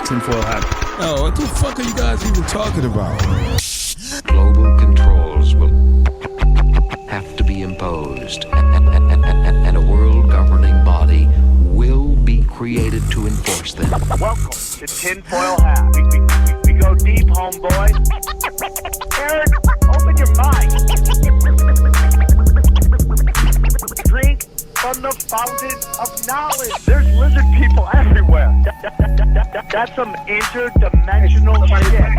Tinfoil hat. Oh, what the fuck are you guys even talking about? Global controls will have to be imposed, and a world governing body will be created to enforce them. Welcome to Tinfoil Hat. We go deep, homeboy. Aaron, open your mind. Drink from the fountain of knowledge. There's lizard people everywhere. That's some interdimensional shit.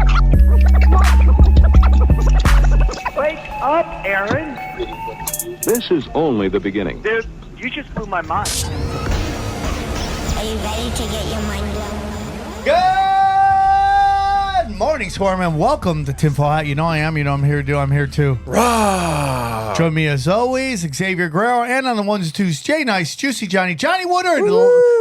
Wake up, Aaron. This is only the beginning. Dude, you just blew my mind. Are you ready to get your mind blown? Good morning, Swarm, welcome to Tinfoil Hat. You know I am. You know I'm here too. I'm here too. Rah! Join me as always, Xavier Guerrero, and on the ones and twos, Jay Nice, Juicy Johnny Woodard,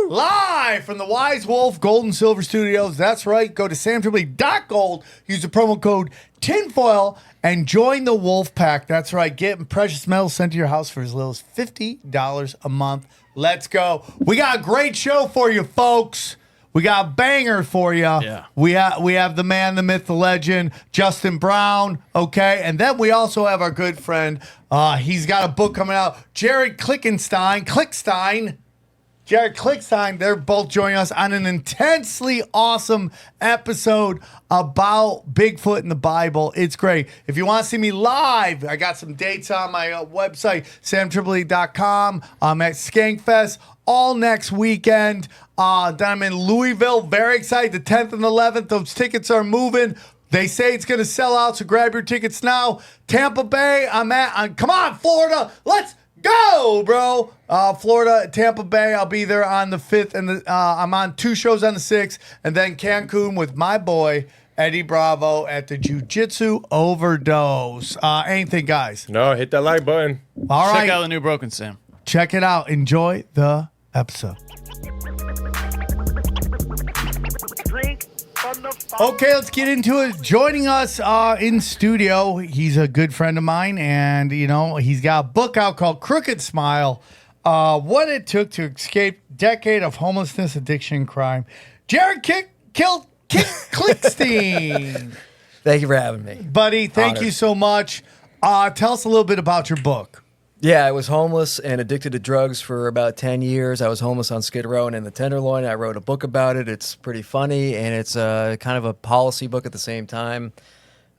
live from the Wise Wolf Gold and Silver Studios. That's right. Go to SamTripoli.gold. Use the promo code Tinfoil and join the Wolf Pack. That's right. Get precious metals sent to your house for as little as $50 a month. Let's go. We got a great show for you, folks. We got a banger for you. Yeah. We have the man, the myth, the legend, Justin Brown, okay? And then we also have our good friend, he's got a book coming out, Jared Klickstein. Jared Klickstein, they're both joining us on an intensely awesome episode about Bigfoot in the Bible. It's great. If you want to see me live, I got some dates on my website, SamTripoli.com. I'm at Skankfest all next weekend. Then I'm in Louisville. Very excited. The 10th and 11th. Those tickets are moving. They say it's going to sell out, so grab your tickets now. Tampa Bay, come on, Florida. Let's go, bro. Florida, Tampa Bay, I'll be there on the 5th. And I'm on 2 shows on the 6th. And then Cancun with my boy, Eddie Bravo, at the Jiu-Jitsu Overdose. Anything, guys? No, hit that like button. All right. Check out the new Broken Sam. Check it out. Enjoy the episode. Drink from the fountain. Okay, let's get into it. Joining us in studio, he's a good friend of mine, and he's got a book out called Crooked Smile: What It Took to Escape Decade of Homelessness, Addiction, and Crime. Jared Klickstein. Thank you for having me. Buddy, thank you so much. Tell us a little bit about your book. Yeah, I was homeless and addicted to drugs for about 10 years. I was homeless on Skid Row and in the Tenderloin. I wrote a book about it. It's pretty funny, and it's kind of a policy book at the same time.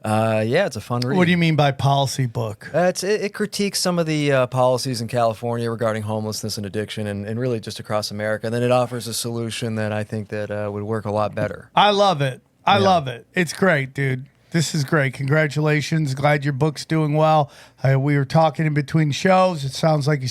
Yeah, it's a fun read. What do you mean by policy book? It critiques some of the policies in California regarding homelessness and addiction and really just across America. And then it offers a solution that I think that would work a lot better. I love it. I love it. It's great, dude. This is great. Congratulations. Glad your book's doing well. We were talking in between shows. It sounds like you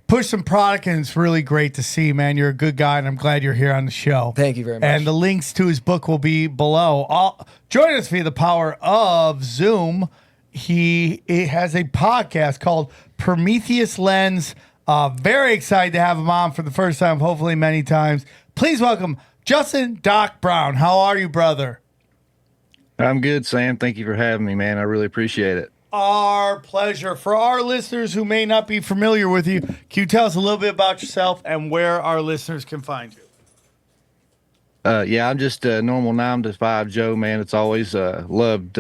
pushed some product, and it's really great to see, man. You're a good guy, and I'm glad you're here on the show. Thank you very much. And the links to his book will be below. Join us via the power of Zoom. It has a podcast called Prometheus Lens. Very excited to have him on for the first time, hopefully many times. Please welcome Justin Doc Brown. How are you, brother? I'm good, Sam. Thank you for having me, man. I really appreciate it. Our pleasure. For our listeners who may not be familiar with you, can you tell us a little bit about yourself and where our listeners can find you? Yeah, I'm just a normal 9-to-5 Joe, man. It's always loved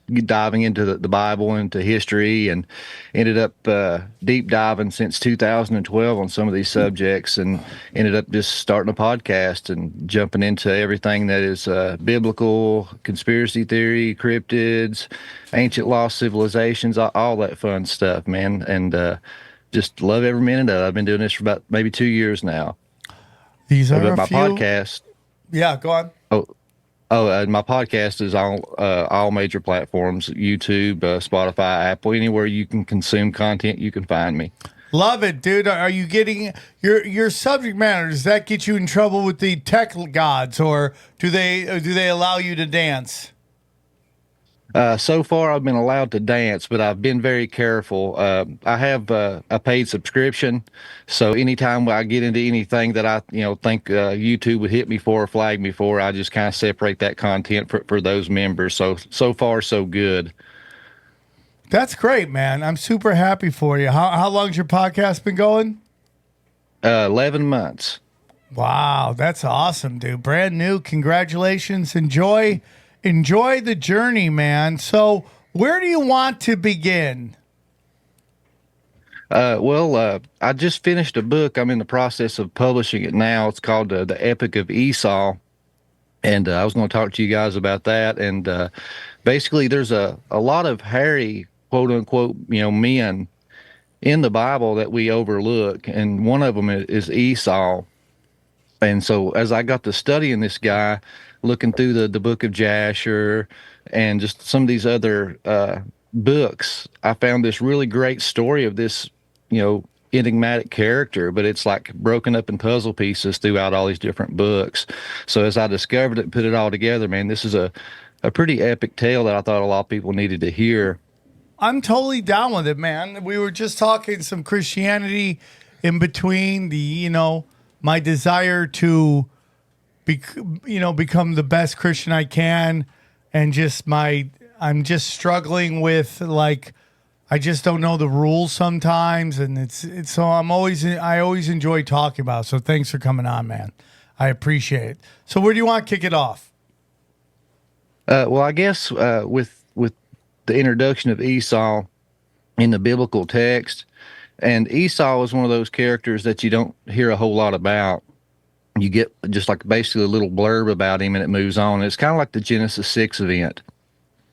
diving into the Bible and into history, and ended up deep diving since 2012 on some of these subjects, and ended up just starting a podcast and jumping into everything that is biblical, conspiracy theory, cryptids, ancient lost civilizations, all that fun stuff, man. And just love every minute of it. I've been doing this for about maybe 2 years now. These are my podcast. Yeah, go on. My podcast is on all major platforms: YouTube, Spotify, Apple. Anywhere you can consume content, you can find me. Love it, dude. Are you getting your subject matter? Does that get you in trouble with the tech gods, or do they allow you to dance? So far, I've been allowed to dance, but I've been very careful. I have a paid subscription, so anytime I get into anything that I think YouTube would hit me for or flag me for, I just kind of separate that content for those members. So far, so good. That's great, man. I'm super happy for you. How long's your podcast been going? 11 months. Wow, that's awesome, dude. Brand new. Congratulations. Enjoy the journey, man. So, where do you want to begin? I just finished a book. I'm in the process of publishing it now. It's called The Epic of Esau. And I was going to talk to you guys about that. And basically, there's a lot of hairy, quote unquote, men in the Bible that we overlook. And one of them is Esau. And so as I got to studying this guy, looking through the book of Jasher and just some of these other books, I found this really great story of this, enigmatic character, but it's like broken up in puzzle pieces throughout all these different books. So as I discovered it and put it all together, man, this is a pretty epic tale that I thought a lot of people needed to hear. I'm totally down with it, man. We were just talking some Christianity in between my desire to become the best Christian I can, and I'm just struggling with, like, I just don't know the rules sometimes, and it's so I always enjoy talking about it. So thanks for coming on, man. I appreciate it. So where do you want to kick it off? Well, I guess with the introduction of Esau in the biblical text, and Esau is one of those characters that you don't hear a whole lot about. You get just like basically a little blurb about him and it moves on. It's kind of like the Genesis 6 event.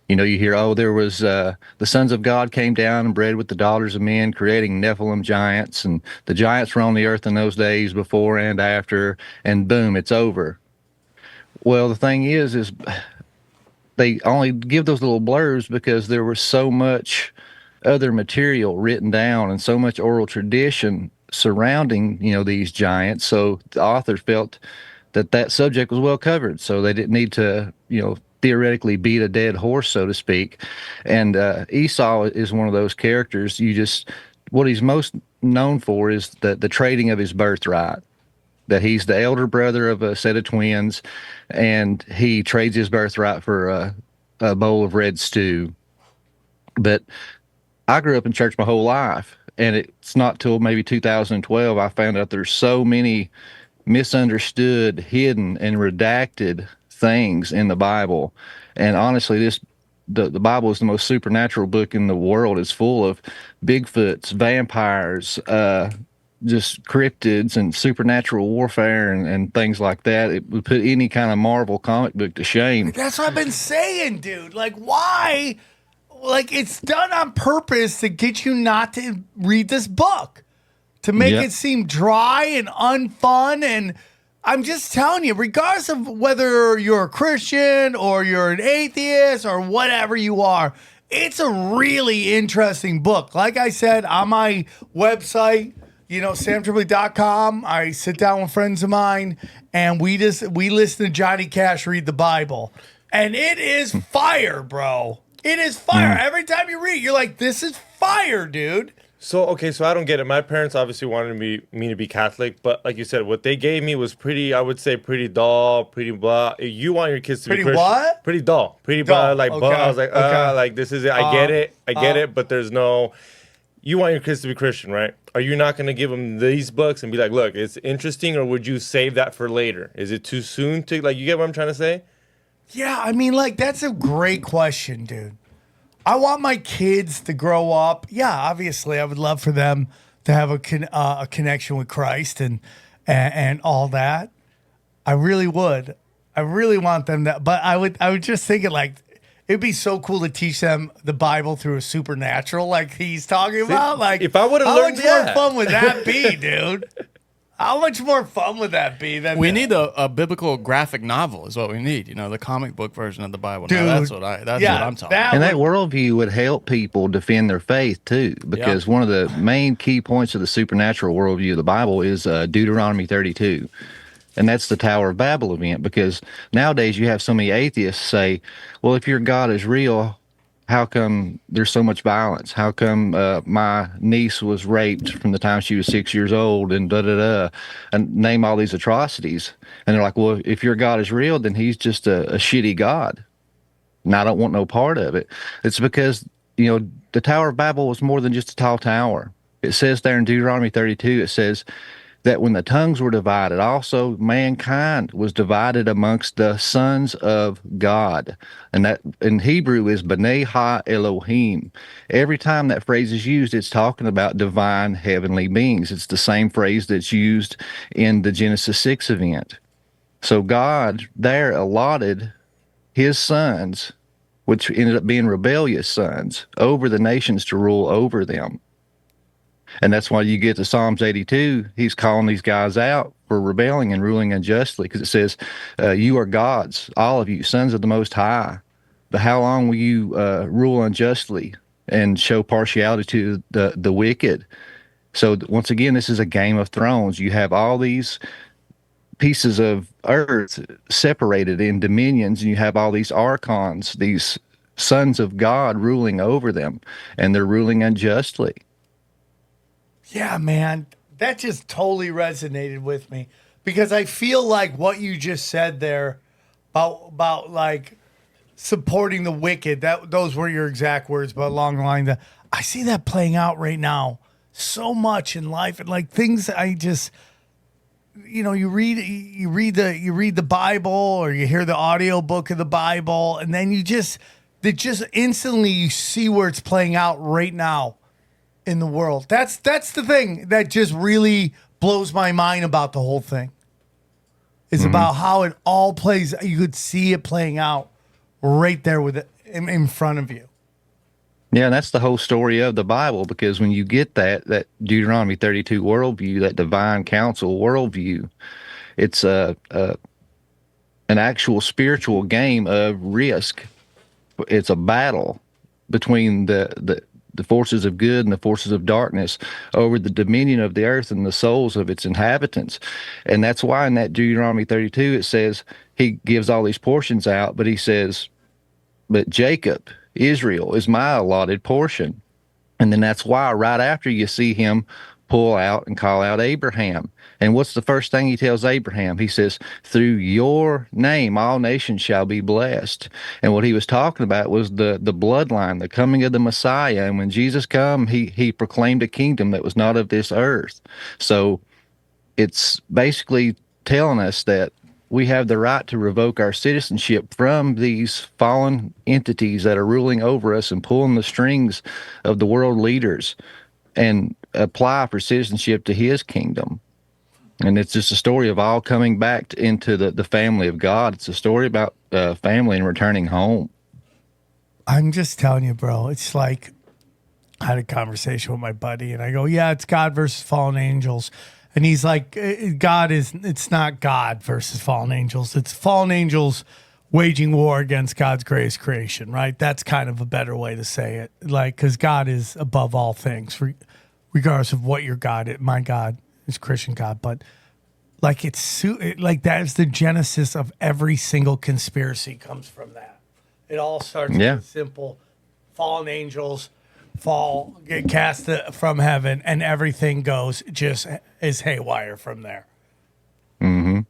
You hear, there was the sons of God came down and bred with the daughters of men, creating Nephilim giants, and the giants were on the earth in those days before and after, and boom, it's over. Well, the thing is they only give those little blurbs because there was so much other material written down and so much oral tradition surrounding, these giants. So the author felt that subject was well covered. So they didn't need to, theoretically beat a dead horse, so to speak. And Esau is one of those characters. What he's most known for is the trading of his birthright. That he's the elder brother of a set of twins, and he trades his birthright for a bowl of red stew. But I grew up in church my whole life, and it's not till maybe 2012 I found out there's so many misunderstood, hidden, and redacted things in the Bible. And honestly, the Bible is the most supernatural book in the world. It's full of Bigfoots, vampires, just cryptids and supernatural warfare and things like that. It would put any kind of Marvel comic book to shame. That's what I've been saying, dude. Like, why? Like, it's done on purpose to get you not to read this book, to make it seem dry and unfun. And I'm just telling you, regardless of whether you're a Christian or you're an atheist or whatever you are, it's a really interesting book. Like I said, on my website, SamTripoli.com, I sit down with friends of mine and we listen to Johnny Cash read the Bible. And it is fire, bro. It is fire. Every time you read, you're like, this is fire, dude. So I don't get it. My parents obviously wanted me to be Catholic, but like you said, what they gave me was pretty, I would say, pretty dull, pretty blah. You want your kids to be Christian. What? Pretty dull. Pretty blah, like, blah. I was like, like, this is it. I get it, but there's no... You want your kids to be Christian, right? Are you not going to give them these books and be like, look, it's interesting, or would you save that for later? Is it too soon to, like, you get what I'm trying to say? Yeah, I mean, like, that's a great question, dude. I want my kids to grow up. Yeah, obviously, I would love for them to have a connection with Christ and all that. I really would. I really want them to. But I would just think it like it'd be so cool to teach them the Bible through a supernatural, like he's talking about. Like, if I would have how learned, much more fun would that be, dude? How much more fun would that be? We need a biblical graphic novel is what we need. The comic book version of the Bible. Dude, now, that's what I'm talking about. And that worldview would help people defend their faith too, because one of the main key points of the supernatural worldview of the Bible is Deuteronomy 32. And that's the Tower of Babel event, because nowadays you have so many atheists say, well, if your God is real, how come there's so much violence? How come my niece was raped from the time she was 6 years old and da-da-da, and name all these atrocities? And they're like, well, if your God is real, then he's just a shitty God. And I don't want no part of it. It's because, the Tower of Babel was more than just a tall tower. It says there in Deuteronomy 32, it says, that when the tongues were divided, also mankind was divided amongst the sons of God. And that in Hebrew is B'nai Ha Elohim. Every time that phrase is used, it's talking about divine heavenly beings. It's the same phrase that's used in the Genesis 6 event. So God there allotted his sons, which ended up being rebellious sons, over the nations to rule over them. And that's why you get to Psalms 82. He's calling these guys out for rebelling and ruling unjustly, because it says, you are gods, all of you, sons of the Most High. But how long will you rule unjustly and show partiality to the wicked? So once again, this is a Game of Thrones. You have all these pieces of earth separated in dominions, and you have all these archons, these sons of God ruling over them, and they're ruling unjustly. Yeah, man, that just totally resonated with me, because I feel like what you just said there about like supporting the wicked, those were your exact words, but along the line that I see that playing out right now so much in life, and like things I just, you know, you read the Bible, or you hear the audio book of the Bible, and then it just instantly you see where it's playing out right now in the world. That's the thing that just really blows my mind about the whole thing. Is about how it all plays. You could see it playing out right there with it in front of you. Yeah, and that's the whole story of the Bible, because when you get that Deuteronomy 32 worldview, that divine counsel worldview, it's an actual spiritual game of risk. It's a battle between the forces of good and the forces of darkness over the dominion of the earth and the souls of its inhabitants. And that's why in that Deuteronomy 32, it says, he gives all these portions out, but he says, but Jacob, Israel, is my allotted portion. And then that's why right after you see him pull out and call out Abraham. And what's the first thing he tells Abraham? He says, through your name, all nations shall be blessed. And what he was talking about was the bloodline, the coming of the Messiah. And when Jesus come, he proclaimed a kingdom that was not of this earth. So it's basically telling us that we have the right to revoke our citizenship from these fallen entities that are ruling over us and pulling the strings of the world leaders, and apply for citizenship to his kingdom. And it's just a story of all coming back into the family of God. It's a story about family and returning home. I'm just telling you, bro, it's like I had a conversation with my buddy, and I go, yeah, it's God versus fallen angels. And he's like, it's not God versus fallen angels. It's fallen angels waging war against God's greatest creation, right? That's kind of a better way to say it. Like, because God is above all things, regardless of what your God is. My God is Christian God, but like like that is the genesis of every single conspiracy comes from that. It all starts with simple fallen angels get cast from heaven, and everything goes just is haywire from there. Mm-hmm.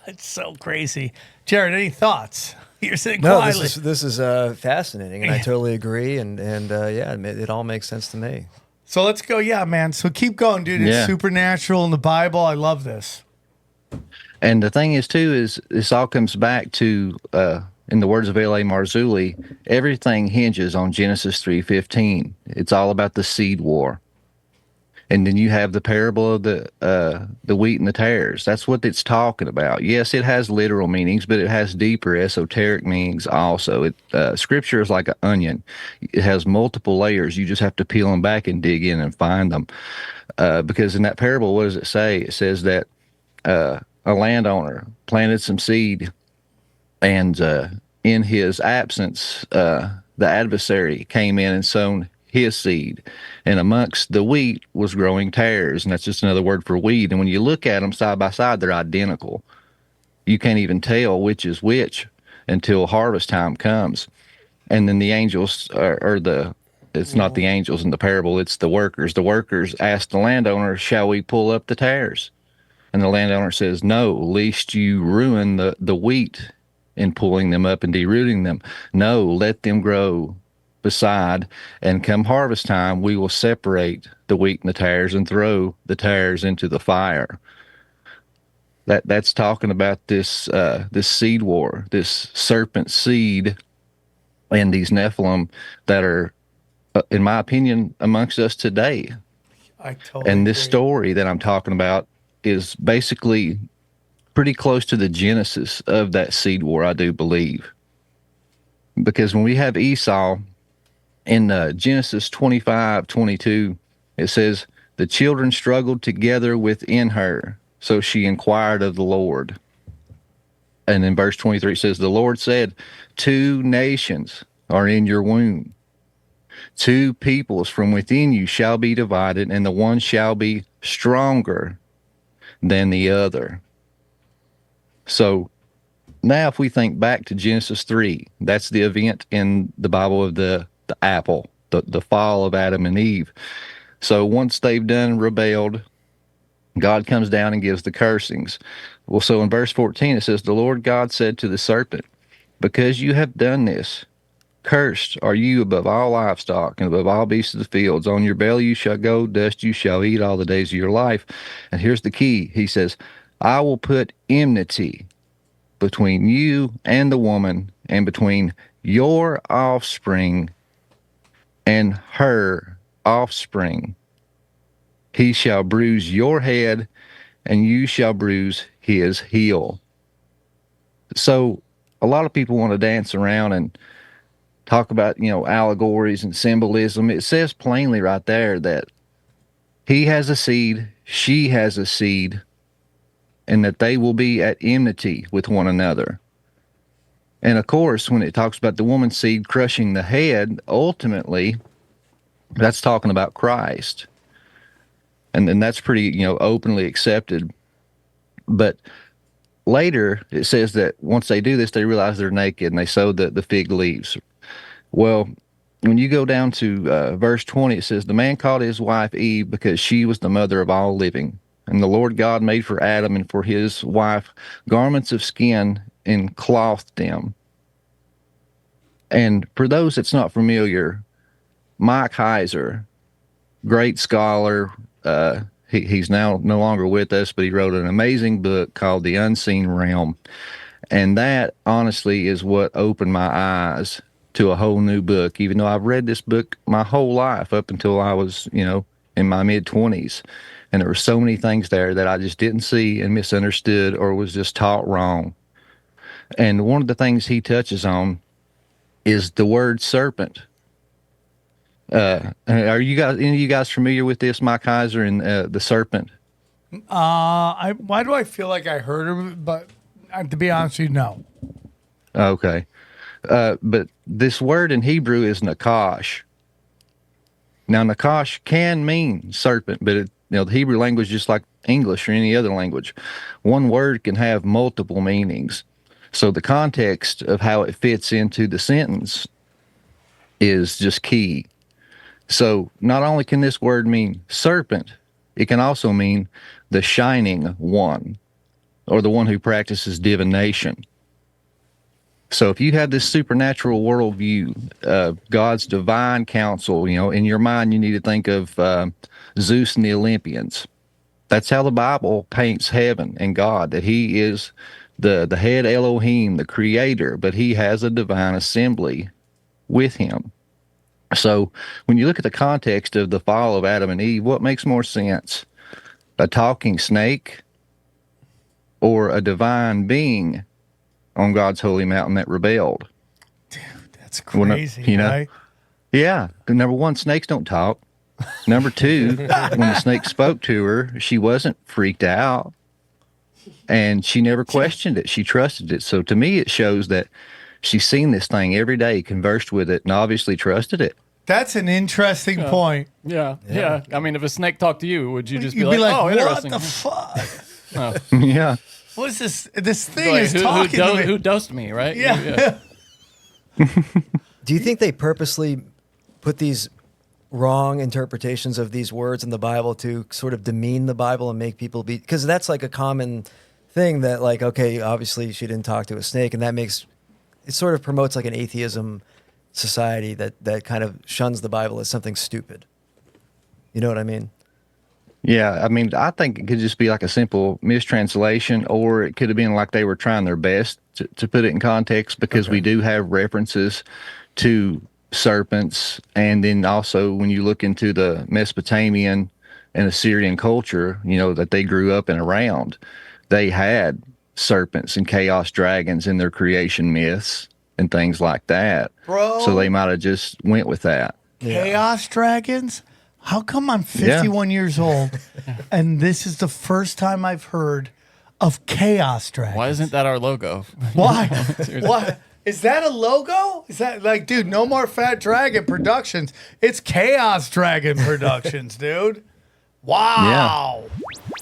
It's so crazy. Jared, any thoughts? You're sitting quietly. This is fascinating, and I totally agree. And yeah, it all makes sense to me. So let's go. Yeah, man. So keep going, dude. It's supernatural in the Bible. I love this. And the thing is, too, is this all comes back to, in the words of L.A. Marzulli, everything hinges on Genesis 3:15. It's all about the seed war. And then you have the parable of the wheat and the tares. That's what it's talking about. Yes, it has literal meanings, but it has deeper esoteric meanings also. Scripture is like an onion. It has multiple layers. You just have to peel them back and dig in and find them. Because in that parable, what does it say? It says that a landowner planted some seed, and in his absence, the adversary came in and sown his seed, and amongst the wheat was growing tares, and that's just another word for weed. And when you look at them side by side, they're identical. You can't even tell which is which until harvest time comes. And then the angels, it's not the angels in the parable, it's the workers. The workers asked the landowner, shall we pull up the tares? And the landowner says, no, lest you ruin the wheat in pulling them up and derooting them. No, let them grow beside, and come harvest time, we will separate the wheat and the tares and throw the tares into the fire. That's talking about this seed war, this serpent seed, and these Nephilim that are, in my opinion, amongst us today. I totally And this agree. story that I'm talking about is basically pretty close to the genesis of that seed war, I do believe. Because when we have Esau in Genesis 25:22, it says, the children struggled together within her, so she inquired of the Lord. And in verse 23, it says, the Lord said, 2 nations are in your womb. 2 peoples from within you shall be divided, and the one shall be stronger than the other. So now if we think back to Genesis 3, that's the event in the Bible of the apple, the fall of Adam and Eve. So once they've done rebelled, God comes down and gives the cursings. Well, so in verse 14, it says, the Lord God said to the serpent, because you have done this, cursed are you above all livestock and above all beasts of the fields. On your belly you shall go, dust you shall eat all the days of your life. And here's the key. He says, I will put enmity between you and the woman, and between your offspring and her offspring. He shall bruise your head, and you shall bruise his heel. So a lot of people want to dance around and talk about, allegories and symbolism. It says plainly right there that he has a seed, she has a seed, and that they will be at enmity with one another. And of course, when it talks about the woman's seed crushing the head, ultimately, that's talking about Christ. And then that's pretty, openly accepted. But later, it says that once they do this, they realize they're naked and they sew the fig leaves. Well, when you go down to verse 20, it says, the man called his wife Eve because she was the mother of all living. And the Lord God made for Adam and for his wife garments of skin and clothed them. And for those that's not familiar, Mike Heiser, great scholar, he's now no longer with us, but he wrote an amazing book called The Unseen Realm. And that, honestly, is what opened my eyes to a whole new book, even though I've read this book my whole life up until I was, in my mid-20s. And there were so many things there that I just didn't see and misunderstood or was just taught wrong. And one of the things he touches on is the word serpent. Are any of you guys familiar with this, Mike Heiser and the serpent? Why do I feel like I heard of it? But to be honest with you, no. Okay. But this word in Hebrew is nakash. Now, nakash can mean serpent, but the Hebrew language, just like English or any other language, one word can have multiple meanings. So the context of how it fits into the sentence is just key. So not only can this word mean serpent, it can also mean the shining one, or the one who practices divination. So if you have this supernatural worldview, God's divine counsel, in your mind you need to think of Zeus and the Olympians. That's how the Bible paints heaven and God, that he is the head Elohim, the creator, but he has a divine assembly with him. So when you look at the context of the fall of Adam and Eve, what makes more sense? A talking snake or a divine being on God's holy mountain that rebelled? Dude, that's crazy, right? Yeah. Number one, snakes don't talk. Number two, when the snake spoke to her, she wasn't freaked out, and she never questioned it. She trusted it. So to me, it shows that she's seen this thing every day, conversed with it, and obviously trusted it. That's an interesting point. Yeah. I mean, if a snake talked to you, would you just You'd be like, oh, what interesting? the fuck? Oh. Yeah. What is this? This thing Like, is talking to me. Who dosed me, right? Yeah. Do you think they purposely put these wrong interpretations of these words in the Bible to sort of demean the Bible and make people be, because that's like a common thing that, like, okay, obviously she didn't talk to a snake, and that makes it sort of promotes like an atheism society that kind of shuns the Bible as something stupid. You know what I mean? Yeah, I mean, I think it could just be like a simple mistranslation, or it could have been like they were trying their best to put it in context, because we do have references to serpents. And then also when you look into the Mesopotamian and Assyrian culture, you know, that they grew up and around, they had serpents and chaos dragons in their creation myths and things like that. Bro. So they might have just went with that. Chaos dragons? How come I'm 51 years old and this is the first time I've heard of chaos dragons? Why isn't that our logo? Why? What? Is that a logo? Is that like, dude, no more Fat Dragon Productions. It's Chaos Dragon Productions, dude. Wow.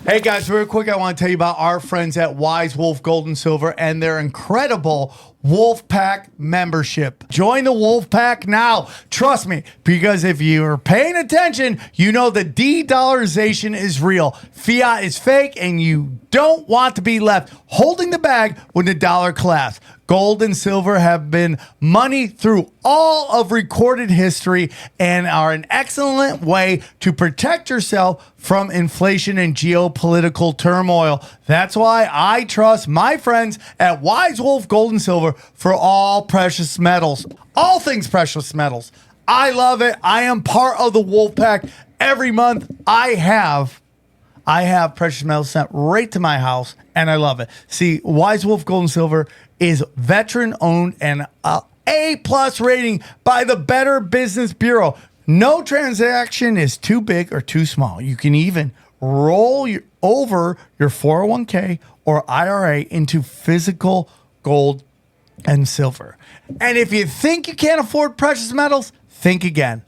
Hey guys, real quick, I want to tell you about our friends at Wise Wolf Gold and Silver and their incredible Wolf Pack membership. Join the Wolf Pack now. Trust me, because if you're paying attention, you know the de-dollarization is real. Fiat is fake, and you don't want to be left holding the bag when the dollar collapses. Gold and silver have been money through all of recorded history and are an excellent way to protect yourself from inflation and geopolitical turmoil. That's why I trust my friends at Wise Wolf Gold and Silver for all precious metals, all things precious metals. I love it. I am part of the Wolf Pack. Every month I have precious metals sent right to my house, and I love it. See, Wise Wolf Gold and Silver is veteran owned and A+ rating by the Better Business Bureau. No transaction is too big or too small. You can even roll over your 401k or IRA into physical gold and silver. And if you think you can't afford precious metals, think again.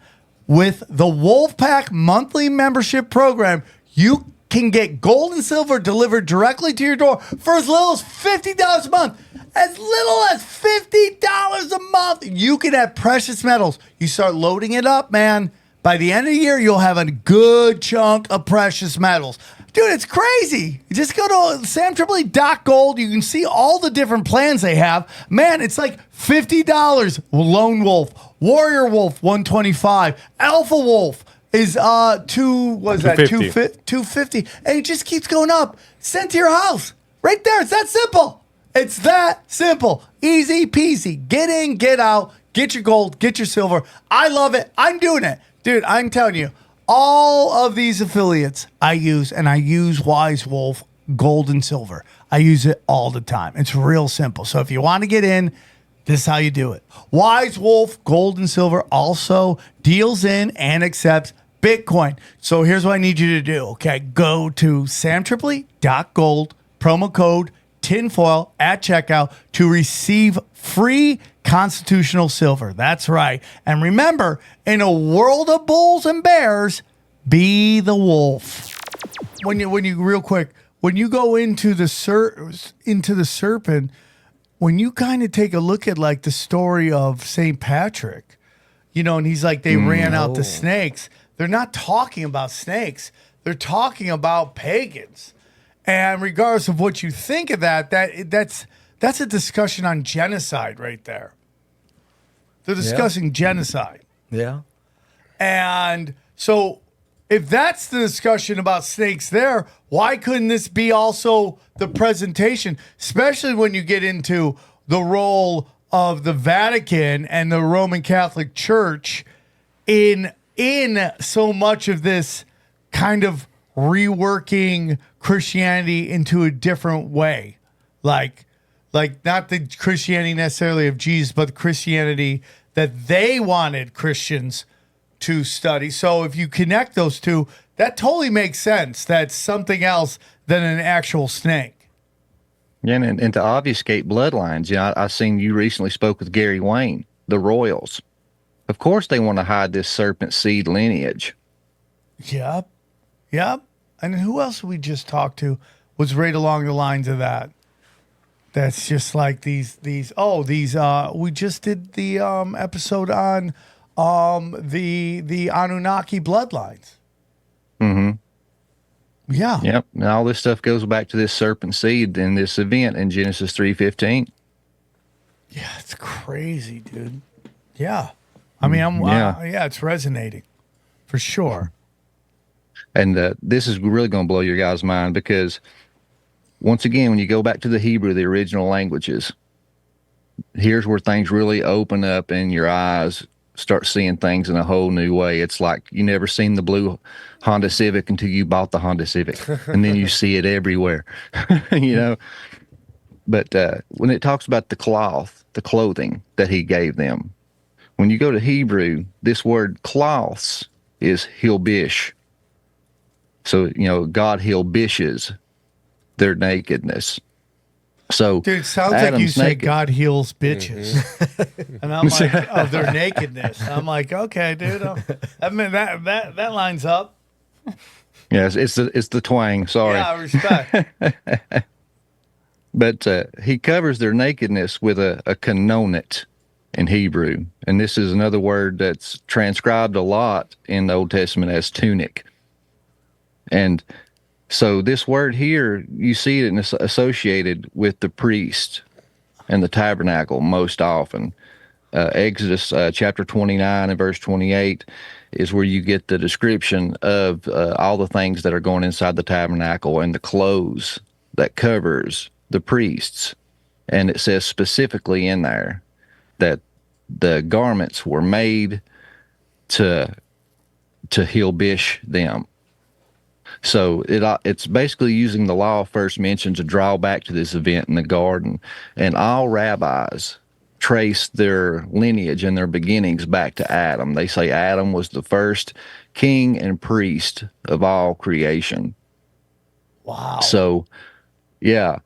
With the Wolfpack monthly membership program, you can get gold and silver delivered directly to your door for as little as $50 a month. As little as $50 a month. You can have precious metals. You start loading it up, man. By the end of the year, you'll have a good chunk of precious metals. Dude, it's crazy. You just go to SamTripoli.gold. You can see all the different plans they have. Man, it's like $50. Lone Wolf, Warrior Wolf, $125. Alpha Wolf is $250. And it just keeps going up. Sent to your house. Right there. It's that simple. It's that simple. Easy peasy. Get in, get out, get your gold, get your silver. I love it. I'm doing it. Dude, I'm telling you, all of these affiliates I use, and I use Wise Wolf Gold and Silver. I use it all the time. It's real simple. So if you want to get in, this is how you do it. Wise Wolf Gold and Silver also deals in and accepts Bitcoin. So here's what I need you to do. Okay, go to SamTripoli.gold, promo code tinfoil at checkout to receive free constitutional silver. That's right. And remember, in a world of bulls and bears, be the wolf. When you real quick, when you go into the serpent, when you kind of take a look at like the story of St. Patrick, you know, and he's like, they ran out the snakes. They're not talking about snakes. They're talking about pagans. And regardless of what you think of that's a discussion on genocide right there. They're discussing genocide. Yeah. And so if that's the discussion about snakes there, why couldn't this be also the presentation, especially when you get into the role of the Vatican and the Roman Catholic Church in so much of this kind of reworking Christianity into a different way, like not the Christianity necessarily of Jesus, but the Christianity that they wanted Christians to study. So if you connect those two, that totally makes sense. That's something else than an actual snake. Yeah, and to obfuscate bloodlines, you know, I've seen you recently spoke with Gary Wayne, the Royals. Of course they want to hide this serpent seed lineage. Yep. And who else we just talked to was right along the lines of that. That's just like these. We just did the episode on the Anunnaki bloodlines. Mm-hmm. Yeah. Yep. And all this stuff goes back to this serpent seed in this event in Genesis 3:15. Yeah, it's crazy, dude. Yeah. I mean, Yeah. yeah, it's resonating for sure. And this is really going to blow your guys' mind because, once again, when you go back to the Hebrew, the original languages, here's where things really open up and your eyes start seeing things in a whole new way. It's like you never seen the blue Honda Civic until you bought the Honda Civic, and then you see it everywhere, you know. But when it talks about the cloth, the clothing that he gave them, when you go to Hebrew, this word cloths is hilbish. So, you know, God hilbishes their nakedness. So, Dude, sounds Adam's like you say naked. God heals bitches. And I'm like, oh, their nakedness. I'm like, okay, dude. I mean, that lines up. Yes, it's the twang. Sorry. Yeah, respect. But he covers their nakedness with a kanonet in Hebrew. And this is another word that's transcribed a lot in the Old Testament as tunic. And so this word here, you see it associated with the priest and the tabernacle most often. Exodus chapter 29 and verse 28 is where you get the description of all the things that are going inside the tabernacle and the clothes that covers the priests. And it says specifically in there that the garments were made to hilbish them. So it's basically using the law first mentioned to draw back to this event in the garden. And all rabbis trace their lineage and their beginnings back to Adam. They say Adam was the first king and priest of all creation. Wow. So, yeah.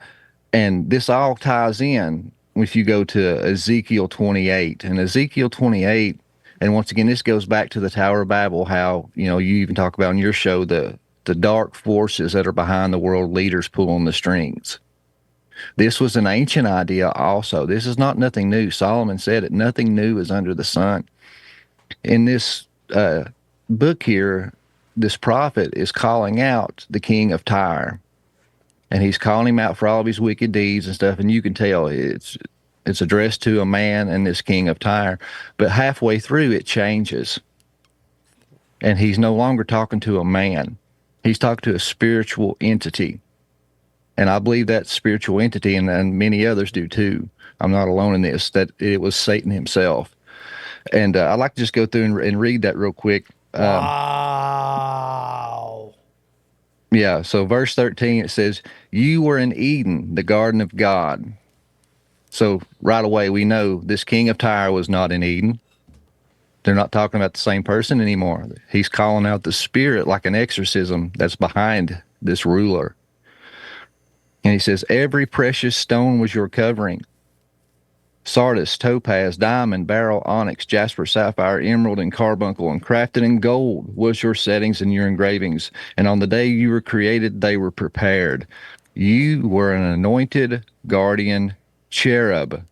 And this all ties in if you go to Ezekiel 28. And Ezekiel 28, and once again, this goes back to the Tower of Babel, how, you know, you even talk about in your show the dark forces that are behind the world leaders pulling the strings. This was an ancient idea also. This is not nothing new. Solomon said it, nothing new is under the sun. In this book here, this prophet is calling out the king of Tyre. And he's calling him out for all of his wicked deeds and stuff. And you can tell it's addressed to a man and this king of Tyre. But halfway through, it changes. And he's no longer talking to a man. He's talking to a spiritual entity. And I believe that spiritual entity, and many others do too, I'm not alone in this, that it was Satan himself. And I'd like to just go through and read that real quick. Wow. Yeah, so verse 13, it says, "You were in Eden, the garden of God." So right away, we know this king of Tyre was not in Eden. They're not talking about the same person anymore. He's calling out the spirit like an exorcism that's behind this ruler. And he says, "Every precious stone was your covering. Sardis, topaz, diamond, beryl, onyx, jasper, sapphire, emerald, and carbuncle, and crafted in gold was your settings and your engravings. And on the day you were created, they were prepared. You were an anointed guardian cherub.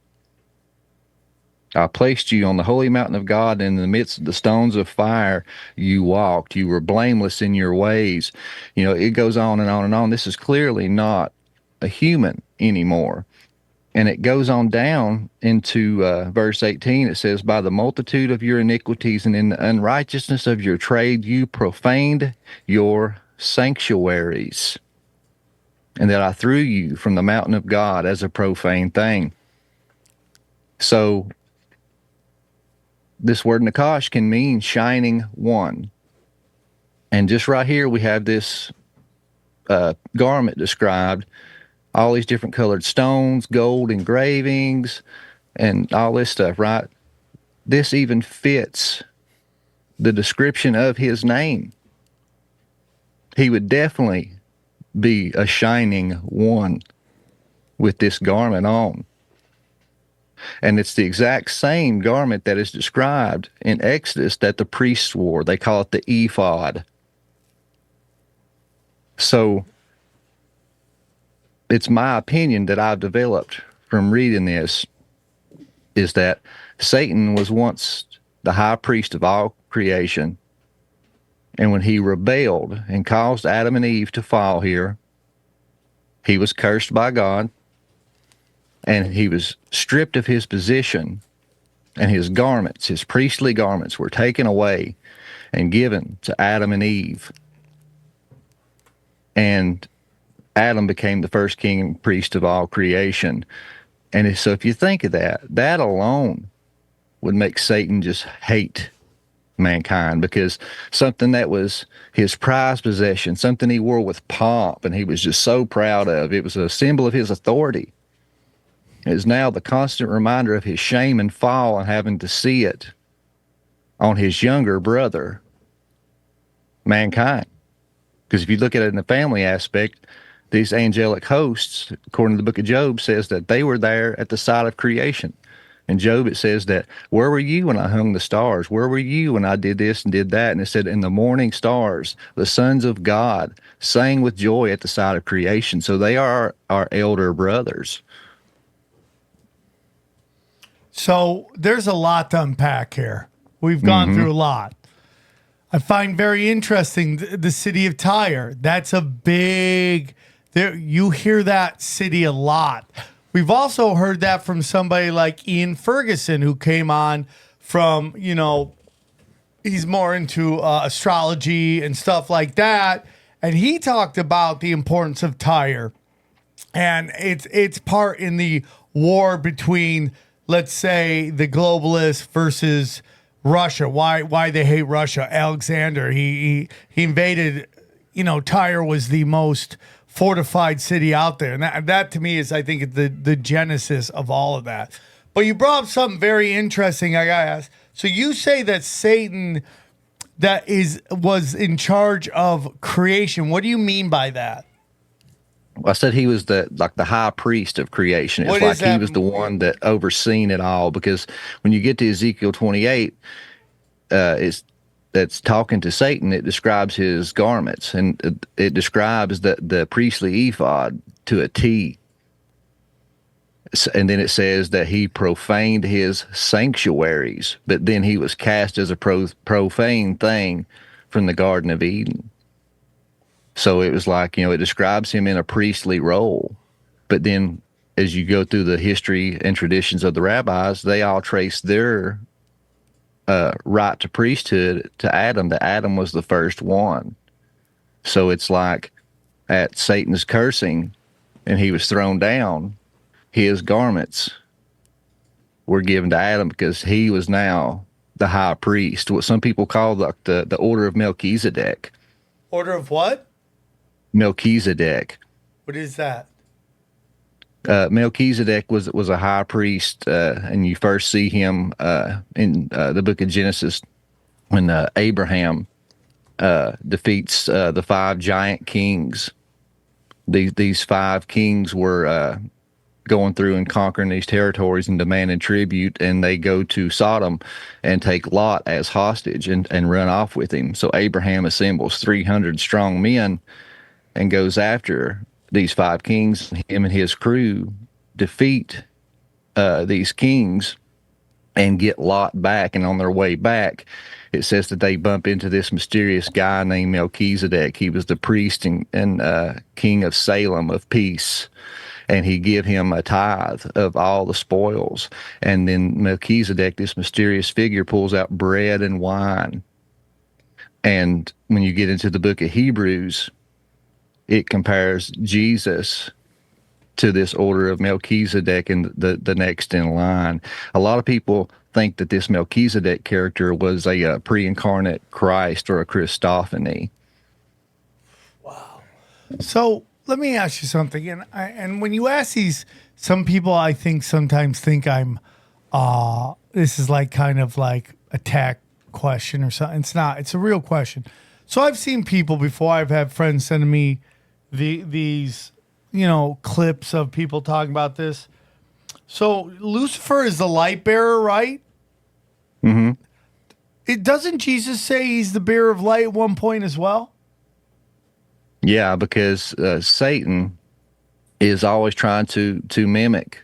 I placed you on the holy mountain of God, and in the midst of the stones of fire you walked. You were blameless in your ways." You know, it goes on and on and on. This is clearly not a human anymore. And it goes on down into verse 18. It says, "By the multitude of your iniquities and in the unrighteousness of your trade, you profaned your sanctuaries, and that I threw you from the mountain of God as a profane thing." So this word Nakash can mean shining one. And just right here, we have this garment described, all these different colored stones, gold engravings, and all this stuff, right? This even fits the description of his name. He would definitely be a shining one with this garment on. And it's the exact same garment that is described in Exodus that the priests wore. They call it the ephod. So it's my opinion that I've developed from reading this is that Satan was once the high priest of all creation. And when he rebelled and caused Adam and Eve to fall here, he was cursed by God. And he was stripped of his position and his garments, his priestly garments, were taken away and given to Adam and Eve. And Adam became the first king and priest of all creation. And so if you think of that, that alone would make Satan just hate mankind, because something that was his prized possession, something he wore with pomp and he was just so proud of, it was a symbol of his authority, is now the constant reminder of his shame and fall and having to see it on his younger brother, mankind. Because if you look at it in the family aspect, these angelic hosts, according to the book of Job, says that they were there at the site of creation. In Job, it says that, where were you when I hung the stars? Where were you when I did this and did that? And it said, in the morning stars, the sons of God sang with joy at the side of creation. So they are our elder brothers. So there's a lot to unpack here. We've gone through a lot. I find very interesting the city of Tyre. That's a big, you hear that city a lot. We've also heard that from somebody like Ian Ferguson, who came on from, he's more into astrology and stuff like that. And he talked about the importance of Tyre and its part in the war between, let's say, the globalists versus Russia. Why they hate Russia? Alexander, he invaded, Tyre was the most fortified city out there. And that to me is, I think, the genesis of all of that. But you brought up something very interesting I got to ask. So you say that Satan was in charge of creation. What do you mean by that? Well, I said he was the high priest of creation. It's like he was the one that overseen it all, because when you get to Ezekiel 28, that's talking to Satan, it describes his garments, and it describes the priestly ephod to a T. And then it says that he profaned his sanctuaries, but then he was cast as a profane thing from the Garden of Eden. So it was like, it describes him in a priestly role. But then as you go through the history and traditions of the rabbis, they all trace their right to priesthood to Adam, that Adam was the first one. So it's like at Satan's cursing and he was thrown down, his garments were given to Adam because he was now the high priest, what some people call the order of Melchizedek. Order of what? Melchizedek. What is that? Melchizedek was a high priest, and you first see him in the book of Genesis when Abraham defeats the 5 giant kings. These 5 kings were going through and conquering these territories and demanding tribute, and they go to Sodom and take Lot as hostage and run off with him. So Abraham assembles 300 strong men and goes after these 5 kings. Him and his crew defeat these kings and get Lot back. And on their way back, it says that they bump into this mysterious guy named Melchizedek. He was the priest and king of Salem of peace. And he give him a tithe of all the spoils. And then Melchizedek, this mysterious figure, pulls out bread and wine. And when you get into the book of Hebrews, it compares Jesus to this order of Melchizedek and the next in line. A lot of people think that this Melchizedek character was a pre-incarnate Christ or a Christophany. Wow. So let me ask you something. And when you ask these, some people I think sometimes think I'm, this is like kind of like a tack question or something. It's not. It's a real question. So I've seen people before. I've had friends sending me these clips of people talking about this. So Lucifer is the light bearer, right? Mm-hmm. Doesn't Jesus say he's the bearer of light at one point as well? Yeah, because Satan is always trying to mimic.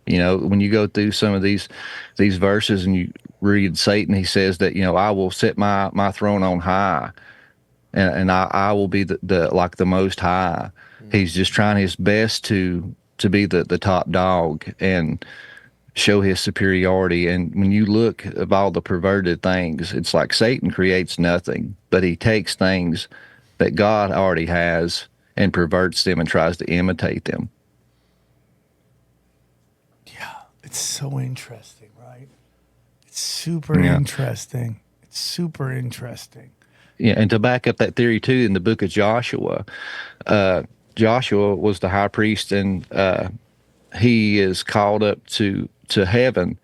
When you go through some of these verses and you read Satan, he says that I will set my throne on high, and I will be the most high. He's just trying his best to be the top dog and show his superiority. And when you look at all the perverted things, it's like Satan creates nothing, but he takes things that God already has and perverts them and tries to imitate them. Yeah, it's so interesting, right? It's super interesting. It's super interesting. Yeah, and to back up that theory too, in the book of Joshua, Joshua was the high priest, and he is called up to heaven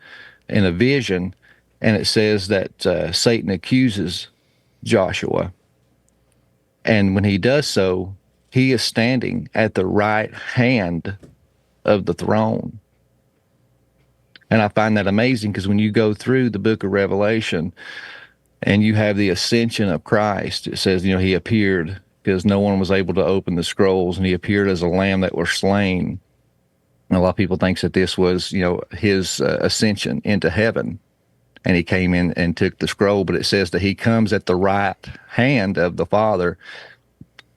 in a vision, and it says that Satan accuses Joshua, and when he does so, he is standing at the right hand of the throne. And I find that amazing, because when you go through the book of Revelation and you have the ascension of Christ, it says, he appeared because no one was able to open the scrolls, and he appeared as a lamb that was slain. And a lot of people think that this was, his ascension into heaven, and he came in and took the scroll, but it says that he comes at the right hand of the Father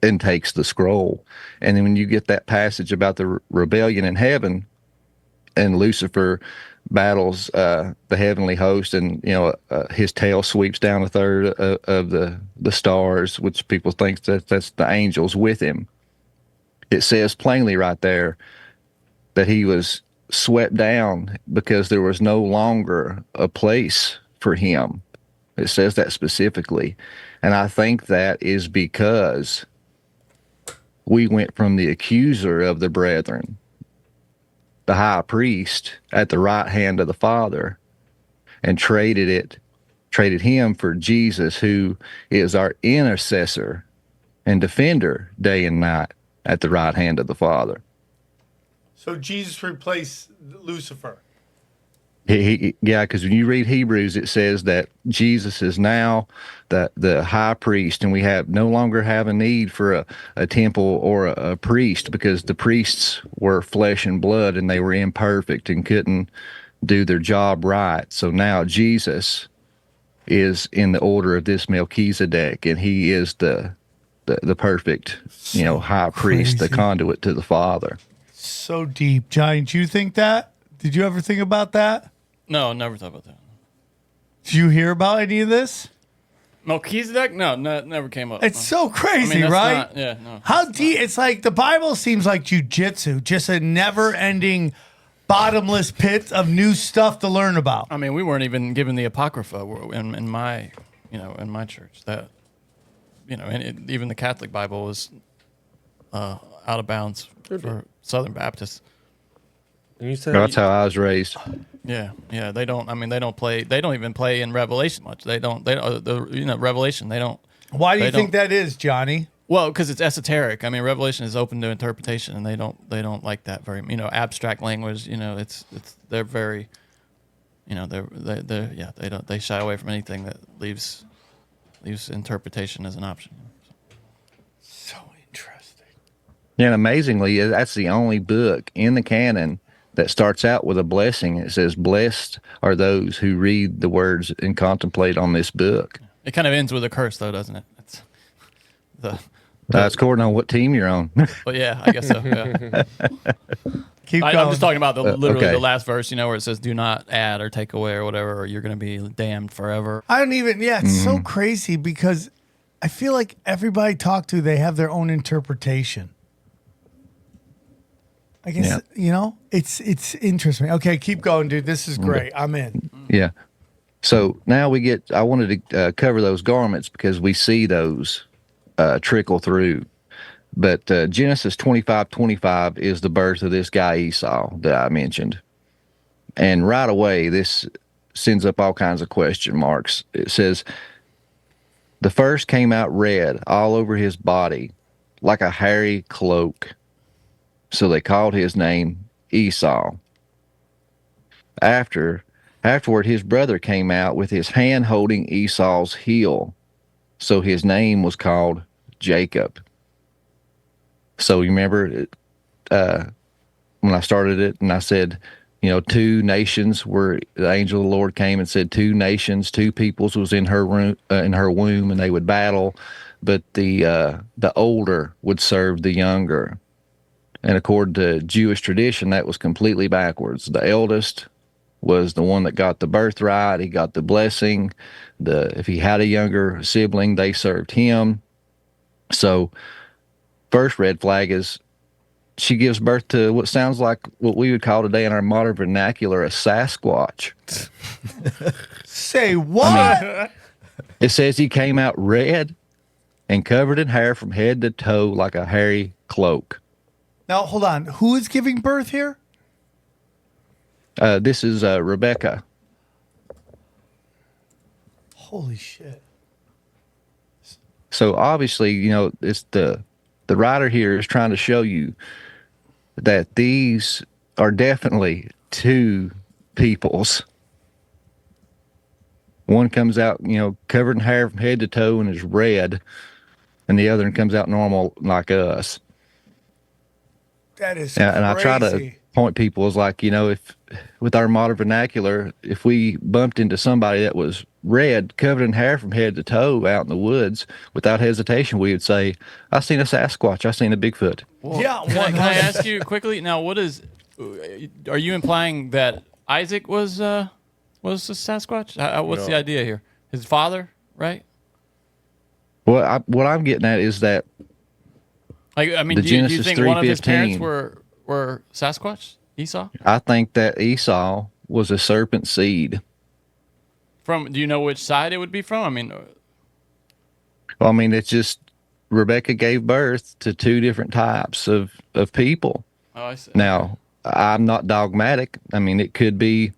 and takes the scroll. And then when you get that passage about the rebellion in heaven, and Lucifer battles the heavenly host, and his tail sweeps down a third of the stars, which people think that's the angels with him. It says plainly right there that he was swept down because there was no longer a place for him. It says that specifically. And I think that is because we went from the accuser of the brethren, the high priest at the right hand of the Father, and traded him for Jesus, who is our intercessor and defender day and night at the right hand of the Father. So Jesus replaced Lucifer. Yeah, because when you read Hebrews, it says that Jesus is now the high priest, and we no longer have a need for a temple or a priest, because the priests were flesh and blood, and they were imperfect and couldn't do their job right. So now Jesus is in the order of this Melchizedek, and he is the perfect, high priest, the conduit to the Father. So deep. Johnny, do you think that? Did you ever think about that? No, never thought about that. Did you hear about any of this? Melchizedek? No, never came up. It's so crazy, that's right? No. How deep? It's like the Bible seems like jujitsu, just a never-ending, bottomless pit of new stuff to learn about. I mean, we weren't even given the Apocrypha in my, in my church. That, and even the Catholic Bible was out of bounds for Southern Baptists. And you said That's how I was raised. Yeah, they don't. I mean, they don't play. They don't even play in Revelation much. They don't. Revelation. They don't. Why do you think that is, Johnny? Well, because it's esoteric. I mean, Revelation is open to interpretation, and they don't like that very. Abstract language. They're very. They shy away from anything that leaves interpretation as an option. So interesting. Yeah, and amazingly, that's the only book in the canon that starts out with a blessing. It says, "Blessed are those who read the words and contemplate on this book." It kind of ends with a curse, though, doesn't it? It's that's according on what team you're on. Well, yeah, I guess so. Yeah. Keep going. I'm just talking about the last verse, where it says, "Do not add or take away or whatever, or you're going to be damned forever." I don't even. Yeah, it's so crazy because I feel like everybody I talk to, they have their own interpretation. I guess, it's interesting. Okay, keep going, dude. This is great. I'm in. Yeah. So now I wanted to cover those garments because we see those trickle through. But Genesis 25:25 is the birth of this guy Esau that I mentioned. And right away, this sends up all kinds of question marks. It says, "The first came out red all over his body, like a hairy cloak. So they called his name Esau. Afterward, his brother came out with his hand holding Esau's heel. So his name was called Jacob." So you remember when I started it and I said, 2 nations were, the angel of the Lord came and said 2 nations, 2 peoples was in her womb, and they would battle, but the older would serve the younger. And according to Jewish tradition, that was completely backwards. The eldest was the one that got the birthright. He got the blessing. If he had a younger sibling, they served him. So first red flag is she gives birth to what sounds like what we would call today in our modern vernacular a Sasquatch. Say what? It says he came out red and covered in hair from head to toe like a hairy cloak. Now, hold on. Who is giving birth here? This is Rebecca. Holy shit. So obviously, it's the writer here is trying to show you that these are definitely two peoples. One comes out, covered in hair from head to toe and is red, and the other one comes out normal like us. That is and crazy. I try to point people as like, if with our modern vernacular, if we bumped into somebody that was red, covered in hair from head to toe out in the woods, without hesitation, we would say, I seen a Sasquatch, I seen a Bigfoot. Well, yeah. Can I ask you quickly now? Are you implying that Isaac was a Sasquatch? What's the idea here? His father, right? Well, what I'm getting at is that do you think one of his parents were Sasquatch? Esau? I think that Esau was a serpent seed. Do you know which side it would be from? It's just Rebecca gave birth to two different types of people. Oh, I see. Now, I'm not dogmatic. It could be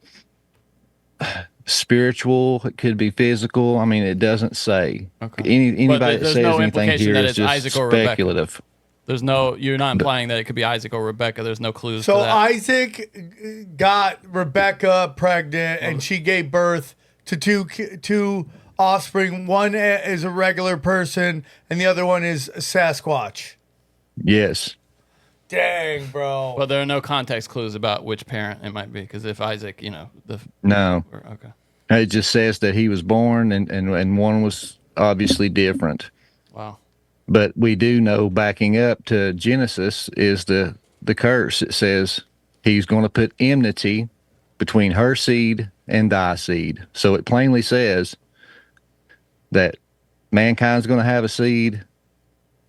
spiritual, it could be physical. It doesn't say. Okay. Anybody that says no anything here is just Isaac or speculative. You're not implying that it could be Isaac or Rebecca. There's no clues So to that. Isaac got Rebecca pregnant, and she gave birth to two offspring. One is a regular person, and the other one is a Sasquatch. Yes. Dang, bro. But there are no context clues about which parent it might be, because if Isaac, No. Okay. It just says that he was born, and one was obviously different. Wow. But we do know, backing up to Genesis, is the curse. It says he's going to put enmity between her seed and thy seed. So it plainly says that mankind's going to have a seed,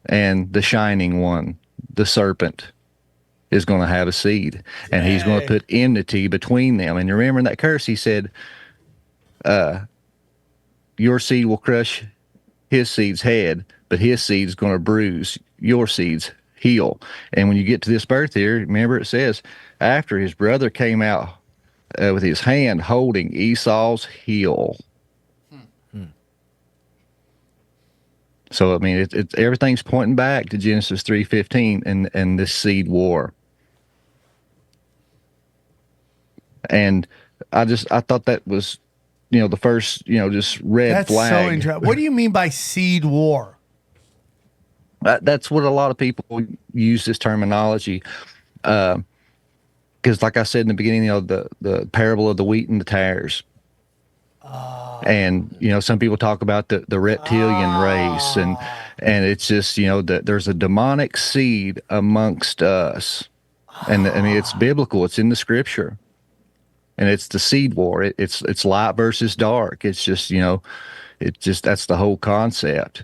and the shining one, the serpent, is going to have a seed. And he's going to put enmity between them. And remember in that curse, he said, your seed will crush his seed's head, but his seed's going to bruise your seed's heel. And when you get to this birth here, remember it says, after his brother came out with his hand holding Esau's heel. So, it's everything's pointing back to Genesis 3:15 and this seed war. And I thought that was, the first, just red flag. That's so interesting. What do you mean by seed war? That's what a lot of people use this terminology. Because like I said in the beginning, the parable of the wheat and the tares. And, some people talk about the reptilian race, and it's just, that there's a demonic seed amongst us. And it's biblical. It's in the scripture. And it's the seed war. It's light versus dark. It's just, that's the whole concept.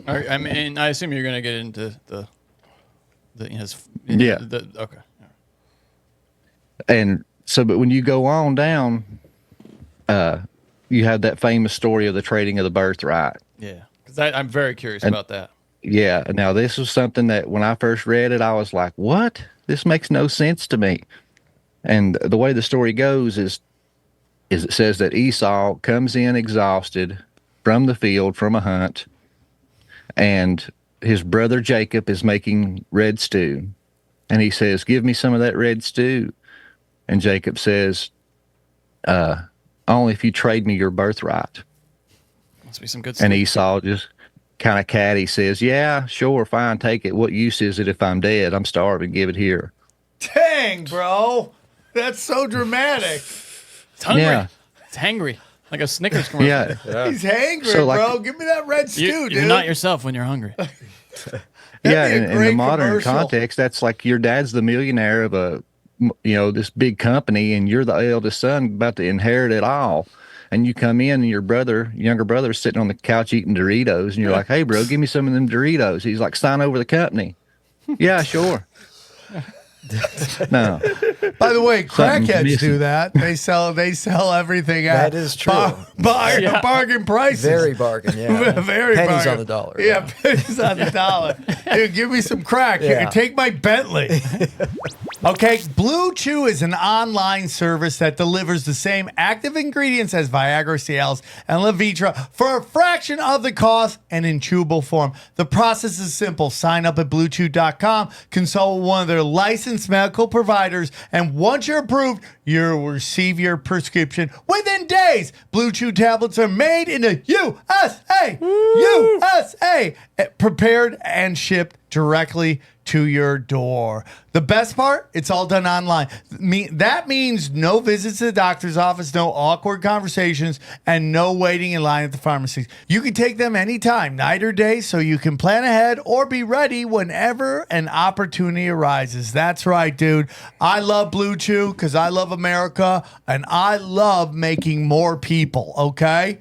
I assume you're going to get into Yeah. Okay. And so, but when you go on down, you have that famous story of the trading of the birthright. Yeah. Because I'm very curious about that. Yeah. Now, this was something that when I first read it, I was like, what? This makes no sense to me. And the way the story goes is it says that Esau comes in exhausted from the field, from a hunt, and his brother Jacob is making red stew. And he says, give me some of that red stew. And Jacob says, only if you trade me your birthright. Must be some good stuff. And Esau just kind of catty says, yeah, sure, fine, take it. What use is it if I'm dead? I'm starving. Give it here. Dang, bro. That's so dramatic. It's hungry. Yeah. It's hangry. Like a Snickers commercial. Yeah. He's hangry, So, like- bro. Give me that red stew, dude. You're not yourself when you're hungry. Yeah, be a in the great modern commercial. context, that's like your dad's the millionaire of a this big company, and you're the eldest son about to inherit it all. And you come in, and your younger brother, is sitting on the couch eating Doritos, and you're like, "Hey, bro, give me some of them Doritos." He's like, "Sign over the company." Yeah, sure. No. By the way, crackheads Something's do that. They sell everything at That is true. bargain prices. Very bargain, yeah. Very pennies bargain. on the dollar. Yeah, pennies on the dollar. Dude, give me some crack. Yeah. Take my Bentley. Okay, Blue Chew is an online service that delivers the same active ingredients as Viagra, Cialis, and Levitra for a fraction of the cost and in chewable form. The process is simple. Sign up at BlueChew.com, consult with one of their licensed medical providers, and once you're approved, you'll receive your prescription within days. Blue Chew tablets are made in the USA, prepared and shipped directly to your door. The best part, it's all done online. That means no visits to the doctor's office, no awkward conversations, and no waiting in line at the pharmacy. You can take them anytime, night or day, so you can plan ahead or be ready whenever an opportunity arises. That's right, dude. I love Blue Chew because I love America, and I love making more people, okay?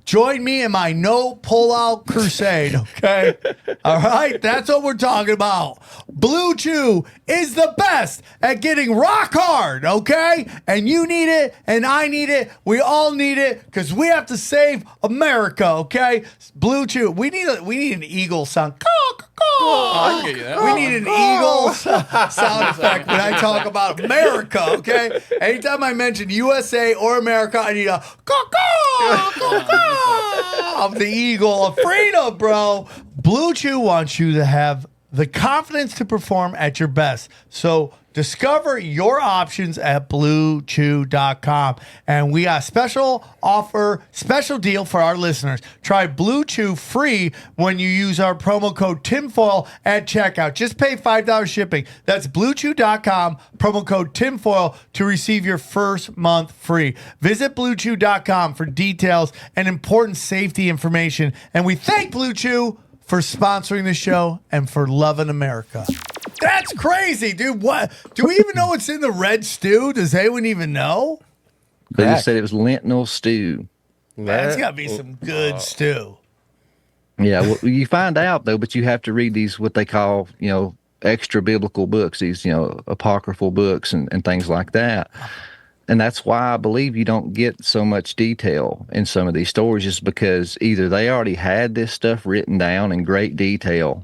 Join me in my no pull-out crusade, okay? All right? That's what we're talking about. Blue Chew is the best at getting rock hard, okay? And you need it, and I need it. We all need it because we have to save America, okay? Blue Chew. We need an eagle sound. I can get you that. We need an eagle sound effect when I talk about America, okay? Anytime I mention USA or America, I need a of the eagle of freedom, bro. Blue Chew wants you to have the confidence to perform at your best. So discover your options at BlueChew.com. And we got a special offer, special deal for our listeners. Try Blue Chew free when you use our promo code TINFOIL at checkout. Just pay $5 shipping. That's BlueChew.com, promo code TINFOIL to receive your first month free. Visit BlueChew.com for details and important safety information. And we thank Blue Chew for sponsoring the show and for loving America. That's crazy, dude. What? Do we even know what's in the red stew? Does anyone even know? They just said it was lentil stew. That's got to be some good stew. Yeah, well, you find out, though, but you have to read these, what they call, extra biblical books, these, apocryphal books and things like that. And that's why I believe you don't get so much detail in some of these stories, is because either they already had this stuff written down in great detail,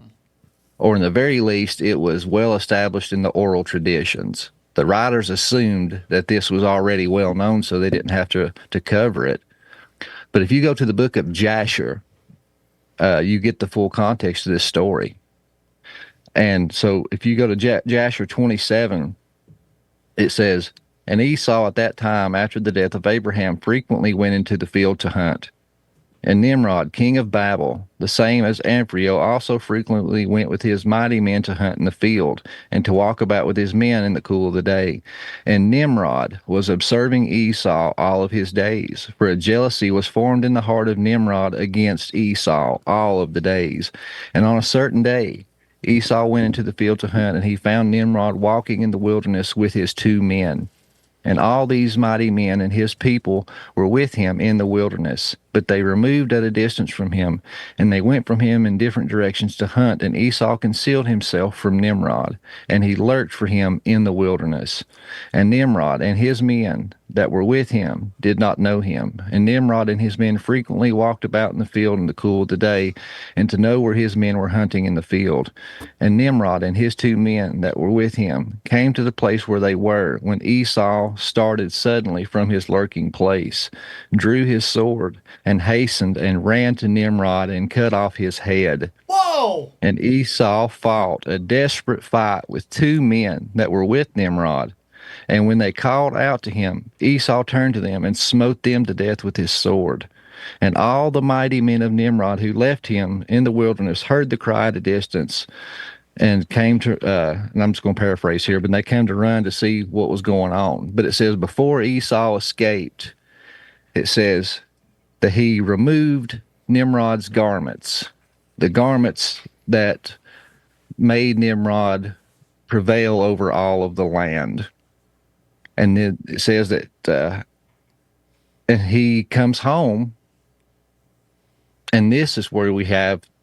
or in the very least, it was well established in the oral traditions. The writers assumed that this was already well known, so they didn't have to cover it. But if you go to the book of Jasher, you get the full context of this story. And so if you go to Jasher 27, it says, "And Esau at that time, after the death of Abraham, frequently went into the field to hunt. And Nimrod, king of Babel, the same as Amphrio, also frequently went with his mighty men to hunt in the field, and to walk about with his men in the cool of the day. And Nimrod was observing Esau all of his days, for a jealousy was formed in the heart of Nimrod against Esau all of the days. And on a certain day, Esau went into the field to hunt, and he found Nimrod walking in the wilderness with his 2 men. And all these mighty men and his people were with him in the wilderness. But they removed at a distance from him, and they went from him in different directions to hunt. And Esau concealed himself from Nimrod, and he lurked for him in the wilderness. And Nimrod and his men that were with him did not know him. And Nimrod and his men frequently walked about in the field in the cool of the day, and to know where his men were hunting in the field. And Nimrod and his 2 men that were with him came to the place where they were, when Esau started suddenly from his lurking place, drew his sword, and hastened and ran to Nimrod and cut off his head. Whoa! And Esau fought a desperate fight with 2 men that were with Nimrod. And when they called out to him, Esau turned to them and smote them to death with his sword. And all the mighty men of Nimrod who left him in the wilderness heard the cry at a distance, and came to, and I'm just going to paraphrase here, but they came to run to see what was going on. But it says, before Esau escaped, it says that he removed Nimrod's garments, the garments that made Nimrod prevail over all of the land. And then it says that, and he comes home, and this is where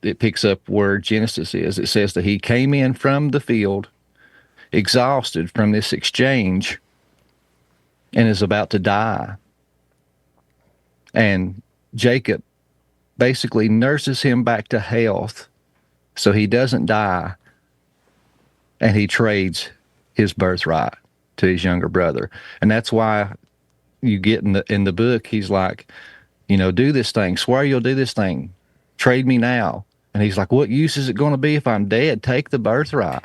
it picks up where Genesis is. It says that he came in from the field, exhausted from this exchange, and is about to die. And Jacob basically nurses him back to health so he doesn't die, and he trades his birthright to his younger brother. And that's why you get in the book, he's like, do this thing. Swear you'll do this thing. Trade me now. And he's like, what use is it going to be if I'm dead? Take the birthright.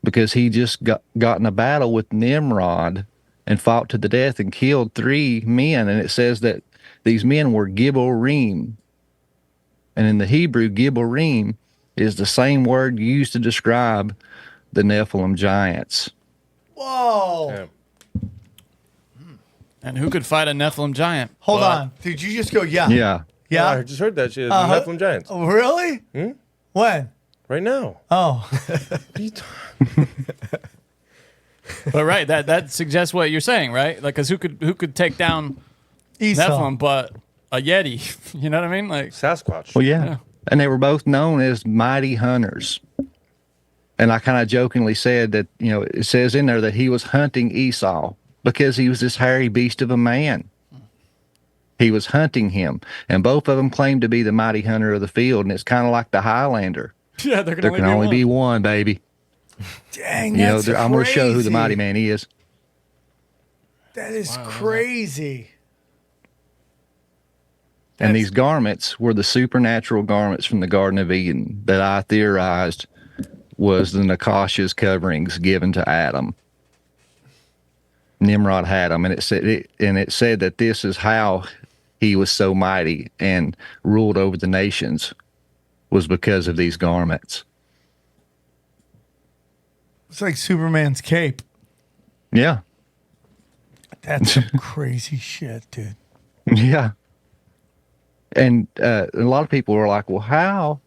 Because he just got in a battle with Nimrod and fought to the death and killed 3 men. And it says that these men were Gibborim. And in the Hebrew, Gibborim is the same word used to describe the Nephilim giants. Whoa. Yeah. And who could fight a Nephilim giant? Hold on. Did you just go, yeah? Yeah. Yeah? I just heard that shit. The Nephilim giants. Oh, really? When? Right now. Oh. But right, that suggests what you're saying, right? Like, because who could take down Esau. Nephilim but a Yeti? You know what I mean? Like Sasquatch. Well, yeah. And they were both known as mighty hunters. And I kind of jokingly said that, it says in there that he was hunting Esau because he was this hairy beast of a man. He was hunting him. And both of them claimed to be the mighty hunter of the field. And it's kind of like the Highlander. yeah, there Can only be one, baby. Dang, that's crazy. I'm going to show who the mighty man is. That is crazy. And these garments were the supernatural garments from the Garden of Eden that I theorized was the Nakash's coverings given to Adam. Nimrod had them, and it said that this is how he was so mighty and ruled over the nations was because of these garments. It's like Superman's cape. Yeah. That's some crazy shit, dude. Yeah. And a lot of people were like, well, how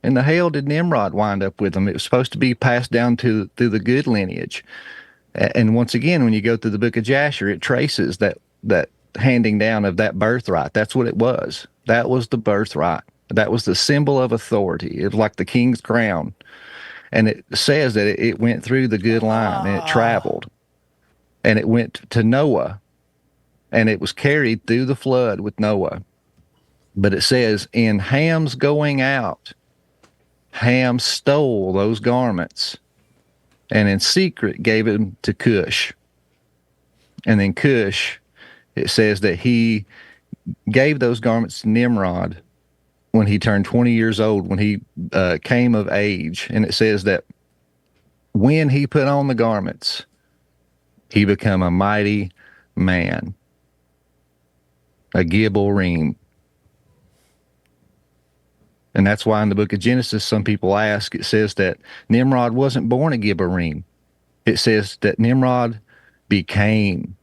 in the hell did Nimrod wind up with them? It was supposed to be passed down through the good lineage. And once again, when you go through the book of Jasher, it traces that handing down of that birthright. That's what it was. That was the birthright. That was the symbol of authority. It was like the king's crown. And it says that it went through the good line and it traveled. And it went to Noah. And it was carried through the flood with Noah. But it says, in Ham's going out, Ham stole those garments and in secret gave them to Cush. And then Cush, it says that he gave those garments to Nimrod when he turned 20 years old, when he came of age. And it says that when he put on the garments, he became a mighty man, a Gibborim. And that's why in the book of Genesis, some people ask, it says that Nimrod wasn't born a Gibborim. It says that Nimrod became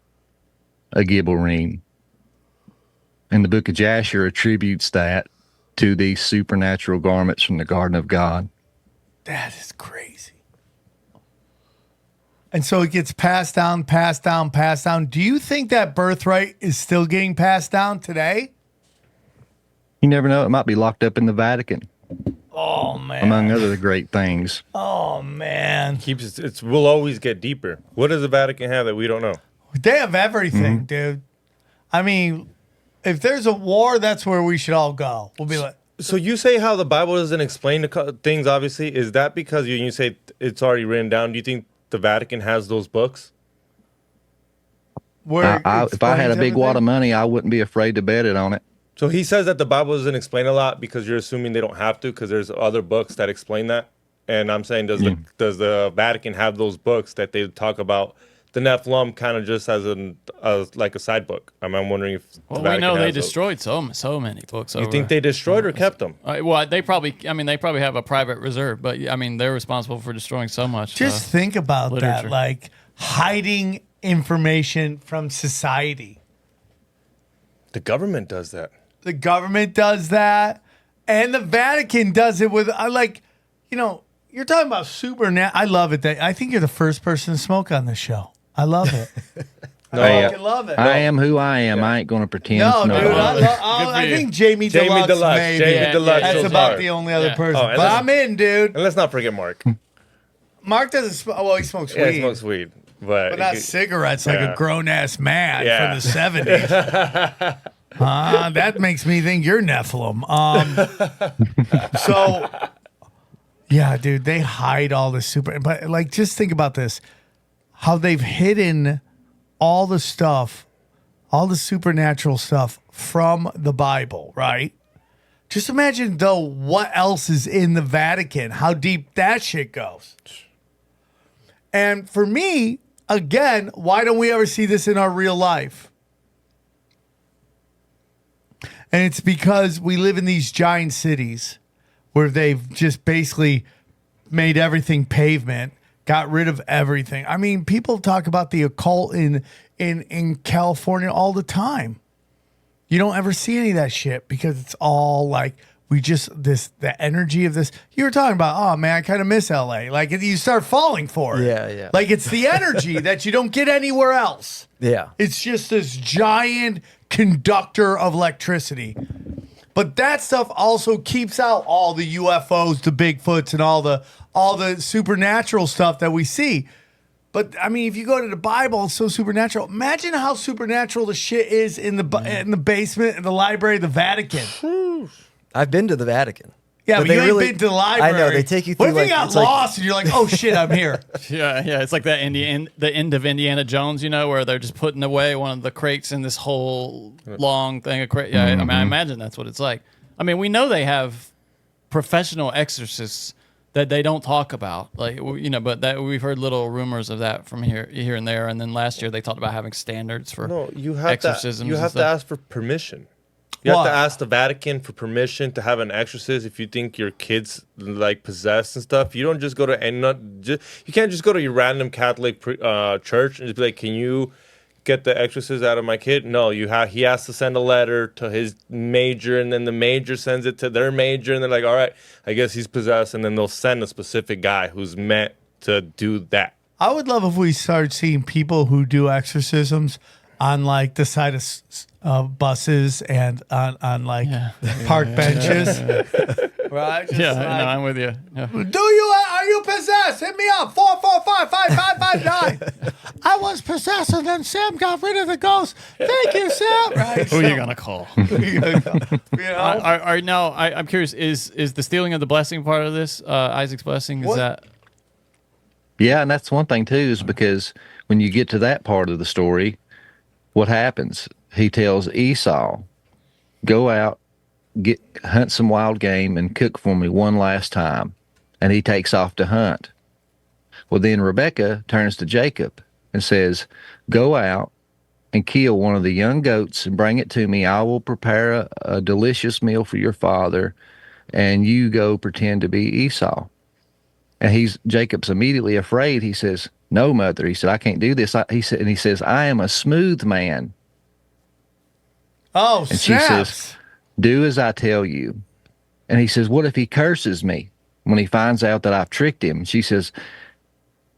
a Gibborim. And the book of Jasher attributes that to these supernatural garments from the Garden of God. That is crazy. And so it gets passed down, passed down, passed down. Do you think that birthright is still getting passed down today? You never know. It might be locked up in the Vatican. Oh, man. Among other great things. Oh, man. We'll always get deeper. What does the Vatican have that we don't know? They have everything, dude. I mean, if there's a war, that's where we should all go. We'll be like. So you say how the Bible doesn't explain things, obviously. Is that because you say it's already written down? Do you think the Vatican has those books? If I had a big wad of money, I wouldn't be afraid to bet it on it. So he says that the Bible doesn't explain a lot because you're assuming they don't have to because there's other books that explain that. And I'm saying, does the Vatican have those books that they talk about the Nephilim kind of just as like a side book? I'm wondering if we know they destroyed so many books. You think they destroyed or kept them? Well, they probably have a private reserve, but I mean they're responsible for destroying so much. Just think about literature. that, like hiding information from society. The government does that. The government does that, and the Vatican does it with you're talking about supernatural. I love it. I think you're the first person to smoke on this show. I love it. No, I fucking love it. I am who I am. I ain't going to pretend. No, to dude, nobody. I think Jamie Deluxe, maybe. Jamie Deluxe. That's goes about hard. the only other person. Oh, and but I'm in, dude. And let's not forget Mark. Mark doesn't smoke. Well, he smokes weed. Yeah, he smokes weed. But not cigarettes like a grown-ass man Yeah. from the 70s. That makes me think you're Nephilim. So, yeah, dude, they hide all the super... But, like, just think about this. How they've hidden all the stuff, all the supernatural stuff from the Bible, right? Just imagine, though, what else is in the Vatican, how deep that shit goes. And for me, again, why don't we ever see this in our real life? And it's because we live in these giant cities where they've just basically made everything pavement, got rid of everything. I mean, people talk about the occult in California all the time. You don't ever see any of that shit because it's all like the energy of this. You were talking about, oh man, I kind of miss LA. Like you start falling for it. Yeah. Like it's the energy that you don't get anywhere else. Yeah. It's just this giant conductor of electricity. But that stuff also keeps out all the UFOs, the Bigfoots, and all the supernatural stuff that we see. But I mean, if you go to the Bible, it's so supernatural. Imagine how supernatural the shit is in the basement, in the library, of the Vatican. I've been to the Vatican. Yeah, but you ain't been to the library. I know, they take you through. What if you got lost and you're like, oh shit, I'm here? Yeah. It's like that the end of Indiana Jones, where they're just putting away one of the crates in this whole long thing of crate. Yeah, I mean, I imagine that's what it's like. I mean, we know they have professional exorcists that they don't talk about, but that we've heard little rumors of that from here and there. And then last year they talked about having standards for exorcisms. You have to ask for permission. You have to ask the Vatican for permission to have an exorcist if you think your kid's like possessed and stuff. You don't just go to you can't just go to your random Catholic church and just be like, "Can you get the exorcist out of my kid?" No, he has to send a letter to his major, and then the major sends it to their major, and they're like, "All right, I guess he's possessed," and then they'll send a specific guy who's meant to do that. I would love if we started seeing people who do exorcisms on like the side of buses and on like park benches. Right? Just I'm with you. Yeah. Are you possessed? Hit me up. 445-5559. I was possessed and then Sam got rid of the ghost. Thank you, Sam. Right? Who are you gonna call? I'm curious. Is the stealing of the blessing part of this? Isaac's blessing? Is that? Yeah, and that's one thing too, is because when you get to that part of the story, what happens? He tells Esau, "Go out, hunt some wild game, and cook for me one last time." And he takes off to hunt. Well, then Rebekah turns to Jacob and says, "Go out and kill one of the young goats and bring it to me. I will prepare a delicious meal for your father, and you go pretend to be Esau." And Jacob's immediately afraid. He says, "No, mother." He said, "I can't do this." He says, "I am a smooth man." Oh, and snaps. She says, "Do as I tell you." And he says, "What if he curses me when he finds out that I've tricked him?" She says,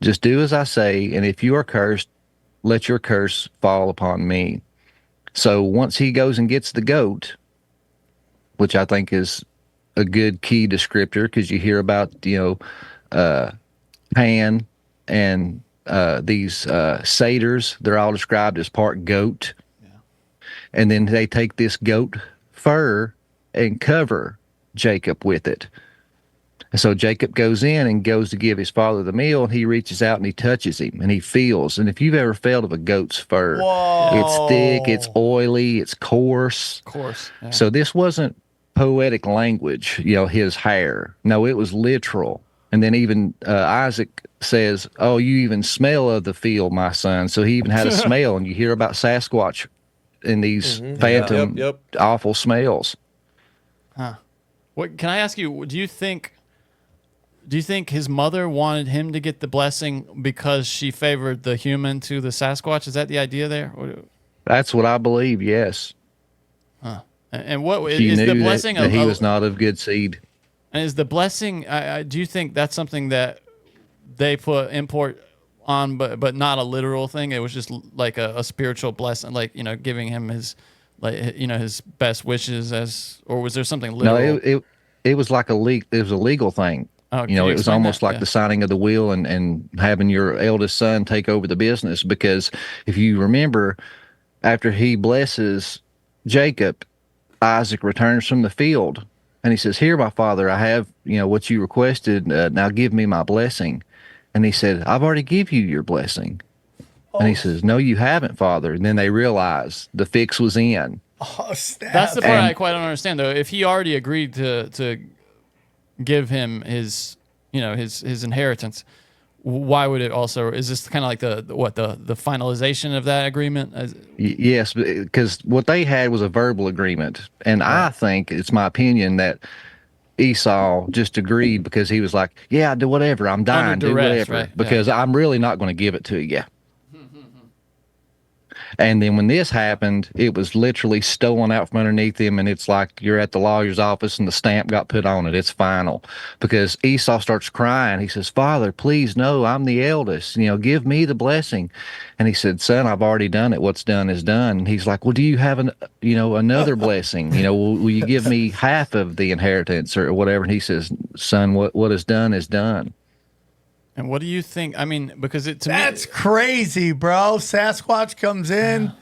"Just do as I say, and if you are cursed, let your curse fall upon me." So once he goes and gets the goat, which I think is a good key descriptor, because you hear about, Pan and these satyrs, they're all described as part goat. Yeah. And then they take this goat fur and cover Jacob with it. And so Jacob goes in and goes to give his father the meal, and he reaches out and he touches him and he feels. And if you've ever felt of a goat's fur, it's thick, it's oily, it's coarse. Coarse. Yeah. So this wasn't poetic language, his hair. No, it was literal. And then even Isaac says, "Oh, you even smell of the field, my son." So he even had a smell, and you hear about Sasquatch in these phantom, awful smells. Huh. What can I ask you? Do you think his mother wanted him to get the blessing because she favored the human to the Sasquatch? Is that the idea there? That's what I believe. Yes. Huh. And what she is knew the blessing? that he was not of good seed. And is the blessing? Do you think that's something that they import on, but not a literal thing. It was just like a spiritual blessing, like, you know, giving him his, like, you know, his best wishes or was there something literal? No, it was like it was a legal thing. Oh, You can know, you it was explain almost that? like Yeah. the signing of the will and having your eldest son take over the business. Because if you remember, after he blesses Jacob, Isaac returns from the field and he says, "Here, my father, I have, you know, what you requested. Now give me my blessing." And he said, "I've already give you your blessing." And he says, "No, you haven't, father." And then they realize the fix was in. Oh, snap. That's the part And- I quite don't understand, though. If he already agreed to give him his, you know, his inheritance, why would it also? Is this kind of like the finalization of that agreement? Yes, because what they had was a verbal agreement. And I think, it's my opinion, that Esau just agreed because he was like, "Yeah, do whatever. I'm dying. Under Do duress, whatever." right? Yeah. Because I'm really not going to give it to you. And then when this happened, it was literally stolen out from underneath him. And it's like you're at the lawyer's office and the stamp got put on it. It's final. Because Esau starts crying. He says, "Father, please, no, I'm the eldest. You know, give me the blessing." And he said, "Son, I've already done it. What's done is done." And he's like, "Well, do you have another blessing? You know, will you give me half of the inheritance or whatever?" And he says, "Son, what is done is done." And what do you think? I mean, because to me, That's crazy, bro. Sasquatch comes in.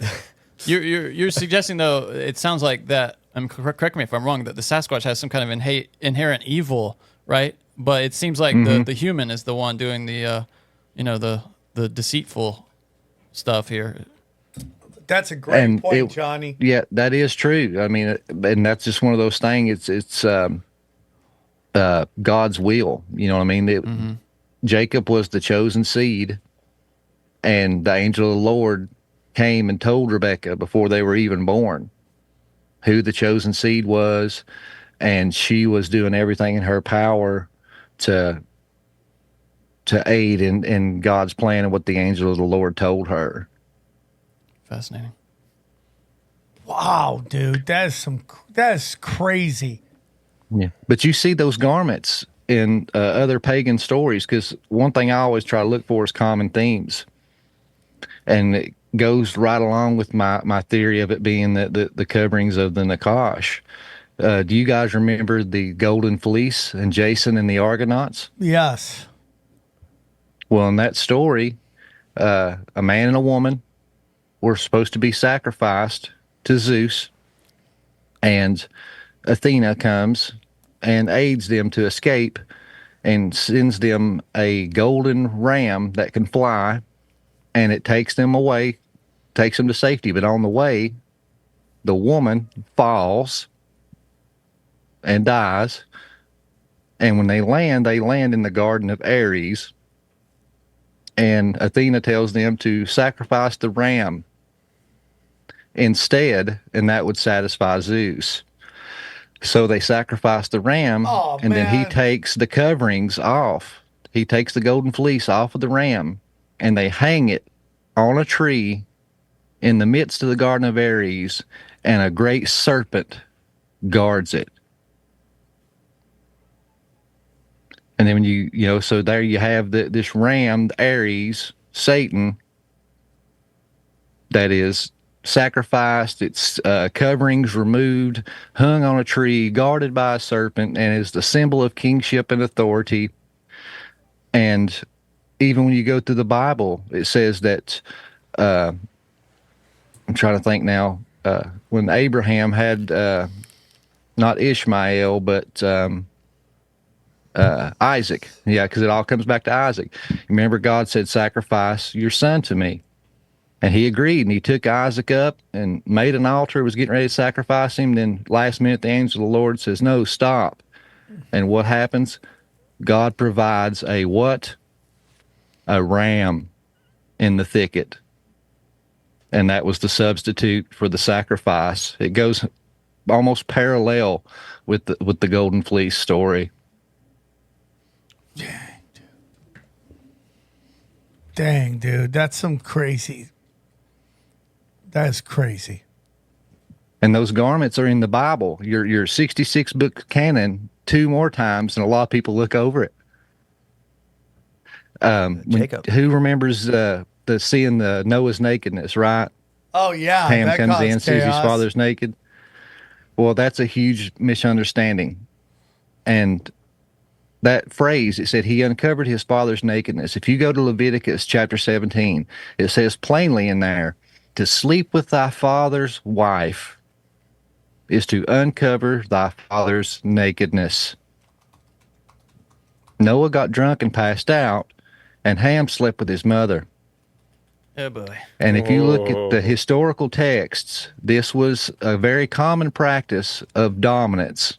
you're suggesting, though, it sounds like that. Correct me if I'm wrong. That the Sasquatch has some kind of inherent evil, right? But it seems like the human is the one doing the, you know, the deceitful stuff here. That's a great point, Johnny. Yeah, that is true. I mean, and that's just one of those things. It's God's will. You know what I mean? Jacob was the chosen seed, and the angel of the Lord came and told Rebekah before they were even born who the chosen seed was, and she was doing everything in her power to aid in God's plan and what the angel of the Lord told her. Fascinating. Wow, dude, that's crazy. Yeah, but you see those garments in other pagan stories, because one thing I always try to look for is common themes, and it goes right along with my theory of it being the coverings of the Nakash. Do you guys remember the Golden Fleece and Jason and the Argonauts? Yes. Well, in that story, a man and a woman were supposed to be sacrificed to Zeus, and Athena comes and aids them to escape and sends them a golden ram that can fly, and it takes them to safety. But on the way, the woman falls and dies. And when they land in the Garden of Ares, and Athena tells them to sacrifice the ram instead, and that would satisfy Zeus. So they sacrifice the ram, and then he takes the coverings off. He takes the golden fleece off of the ram, and they hang it on a tree in the midst of the Garden of Ares, and a great serpent guards it. And then when so there you have this ram, Ares, Satan, that is sacrificed, its coverings removed, hung on a tree, guarded by a serpent, and is the symbol of kingship and authority. And even when you go through the Bible, it says that, I'm trying to think now, when Abraham had, not Ishmael, but Isaac. Yeah, because it all comes back to Isaac. Remember, God said, "Sacrifice your son to me." And he agreed, and he took Isaac up and made an altar, was getting ready to sacrifice him. Then last minute, the angel of the Lord says, "No, stop." And what happens? God provides a what? A ram in the thicket. And that was the substitute for the sacrifice. It goes almost parallel with the Golden Fleece story. Dang, dude. That's some crazy. That is crazy. And those garments are in the Bible. Your 66 book canon 2 more times, and a lot of people look over it. Jacob. Who remembers the seeing the Noah's nakedness, right? Oh yeah, Ham that comes caused in, sees his chaos. father's naked. Well, that's a huge misunderstanding. And that phrase, it said he uncovered his father's nakedness. If you go to Leviticus chapter 17, it says plainly in there, to sleep with thy father's wife is to uncover thy father's nakedness. Noah got drunk and passed out, and Ham slept with his mother. Oh boy. And if you look at the historical texts, this was a very common practice of dominance.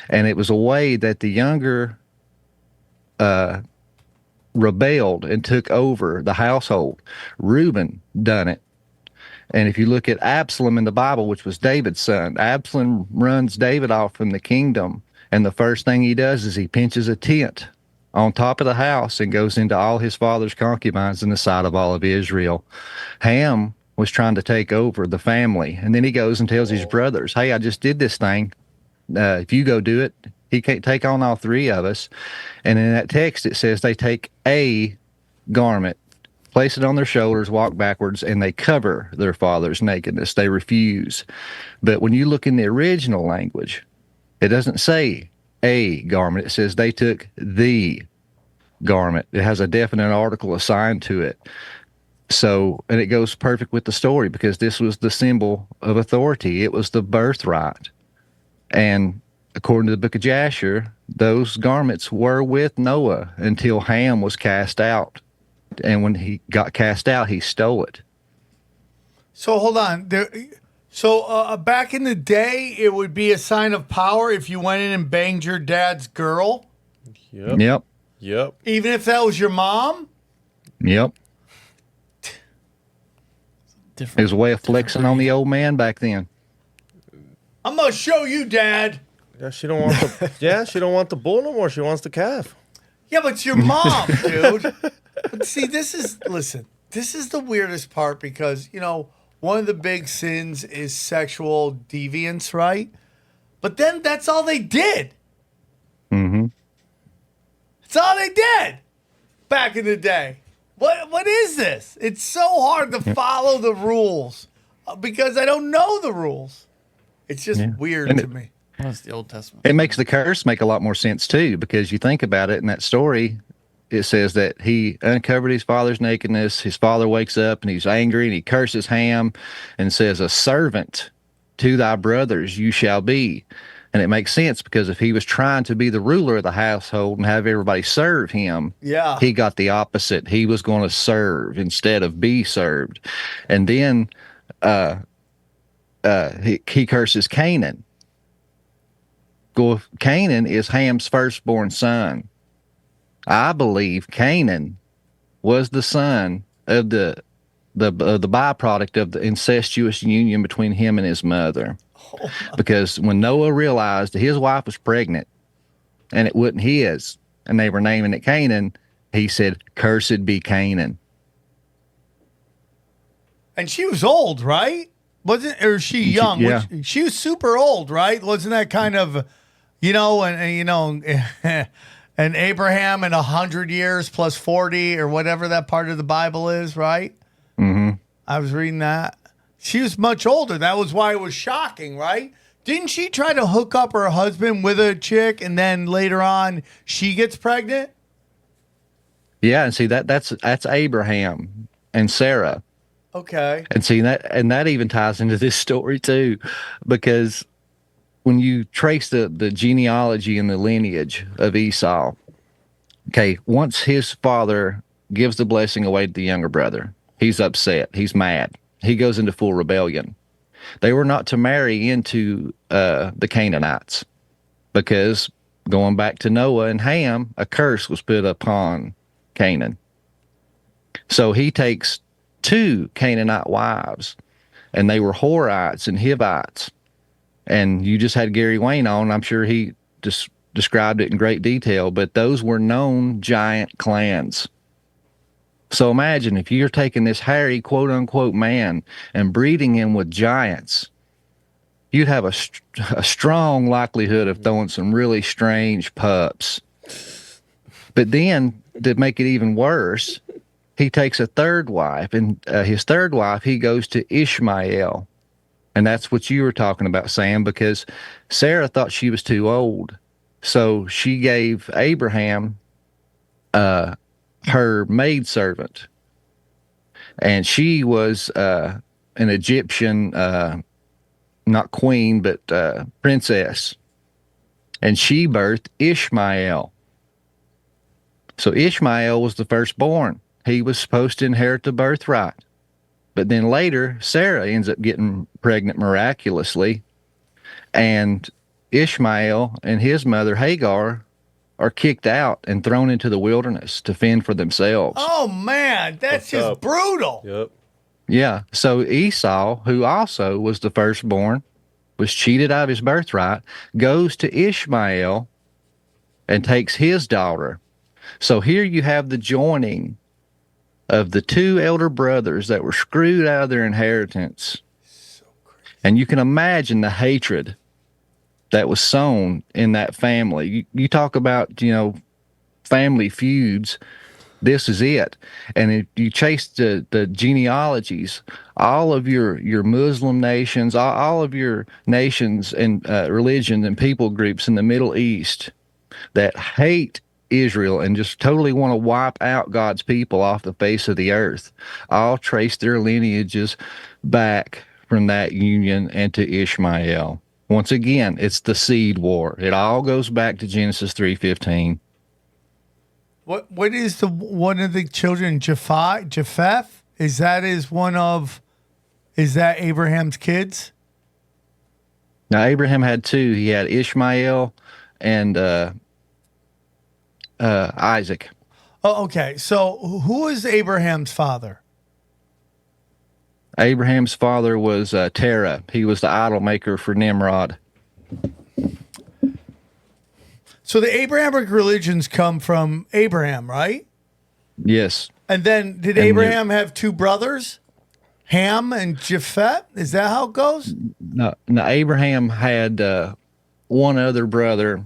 And it was a way that the younger rebelled and took over the household. Reuben done it. And if you look at Absalom in the Bible, which was David's son, Absalom runs David off from the kingdom. And the first thing he does is he pinches a tent on top of the house and goes into all his father's concubines in the sight of all of Israel. Ham was trying to take over the family. And then he goes and tells his brothers, hey, I just did this thing. If you go do it, he can't take on all three of us. And in that text, it says they take a garment, place it on their shoulders, walk backwards, and they cover their father's nakedness. They refuse. But when you look in the original language, it doesn't say a garment. It says they took the garment. It has a definite article assigned to it. So, and it goes perfect with the story because this was the symbol of authority. It was the birthright. And according to the book of Jasher, those garments were with Noah until Ham was cast out. And when he got cast out, he stole it. So hold on. So back in the day, it would be a sign of power if you went in and banged your dad's girl? Yep. Even if that was your mom? Yep. Different. It was a way of flexing on the old man back then. I'm going to show you, Dad. Yeah, she don't want the she don't want the bull no more. She wants the calf. Yeah, but it's your mom, dude. But see, this is the weirdest part because, one of the big sins is sexual deviance, right? But then that's all they did. Mm-hmm. That's all they did back in the day. What is this? It's so hard to follow the rules because I don't know the rules. It's just weird to me. That's the Old Testament. It makes the curse make a lot more sense, too, because you think about it in that story, it says that he uncovered his father's nakedness. His father wakes up and he's angry and he curses Ham and says, a servant to thy brothers you shall be. And it makes sense because if he was trying to be the ruler of the household and have everybody serve him, he got the opposite. He was going to serve instead of be served. And then he curses Canaan. Canaan is Ham's firstborn son. I believe Canaan was the son of the byproduct of the incestuous union between him and his mother. Because when Noah realized that his wife was pregnant and it wasn't his, and they were naming it Canaan, he said, "Cursed be Canaan." And she was old, right? Or was she young? Yeah. She was super old, right? Wasn't that kind of, and Abraham in 100 years plus 40 or whatever that part of the Bible is, right? Mm-hmm. I was reading that. She was much older. That was why it was shocking, right? Didn't she try to hook up her husband with a chick and then later on she gets pregnant? Yeah, and see that's Abraham and Sarah. Okay. And see that even ties into this story too, because when you trace the genealogy and the lineage of Esau, okay, once his father gives the blessing away to the younger brother, he's upset, he's mad, he goes into full rebellion. They were not to marry into the Canaanites because going back to Noah and Ham, a curse was put upon Canaan. So he takes 2 Canaanite wives, and they were Horites and Hivites. And you just had Gary Wayne on. I'm sure he just described it in great detail, but those were known giant clans. So imagine if you're taking this hairy, quote unquote, man and breeding him with giants, you'd have a strong likelihood of throwing some really strange pups. But then, to make it even worse, he takes a third wife, and his third wife, he goes to Ishmael. And that's what you were talking about, Sam, because Sarah thought she was too old. So she gave Abraham her maidservant. And she was an Egyptian, not queen, but princess. And she birthed Ishmael. So Ishmael was the firstborn. He was supposed to inherit the birthright. But then later, Sarah ends up getting pregnant miraculously. And Ishmael and his mother, Hagar, are kicked out and thrown into the wilderness to fend for themselves. Oh, man, that's just brutal. Yep. Yeah. So Esau, who also was the firstborn, was cheated out of his birthright, goes to Ishmael and takes his daughter. So here you have the joining of the two elder brothers that were screwed out of their inheritance. And you can imagine the hatred that was sown in that family. You talk about, family feuds. This is it. And if you chase the genealogies, all of your Muslim nations, all of your nations and religions and people groups in the Middle East that hate Israel and just totally want to wipe out God's people off the face of the earth, all trace their lineages back from that union and to Ishmael. Once again, it's the seed war. It all goes back to Genesis 3:15. What is one of the children, Japheth? Is that Abraham's kids? Now Abraham had two. He had Ishmael and Isaac. Oh, okay. So who is Abraham's father? Abraham's father was Terah. He was the idol maker for Nimrod. So the Abrahamic religions come from Abraham, right? Yes. And then did Abraham have two brothers? Ham and Japheth? Is that how it goes? No, Abraham had one other brother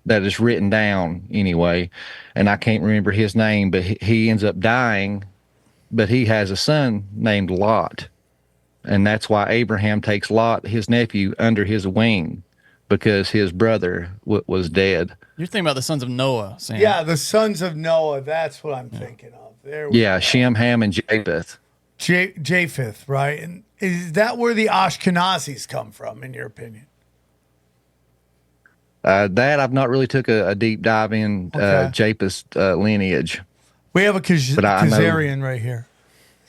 that is written down anyway, and I can't remember his name, but he ends up dying, but he has a son named Lot. And that's why Abraham takes Lot, his nephew, under his wing, because his brother was dead. You're thinking about the sons of Noah, Sam. Yeah, the sons of Noah. That's what I'm thinking of. There we go. Shem, Ham, and Japheth. Japheth, right? And is that where the Ashkenazis come from, in your opinion? That I've not really took a deep dive in Japheth's lineage. We have a Khazarian right here.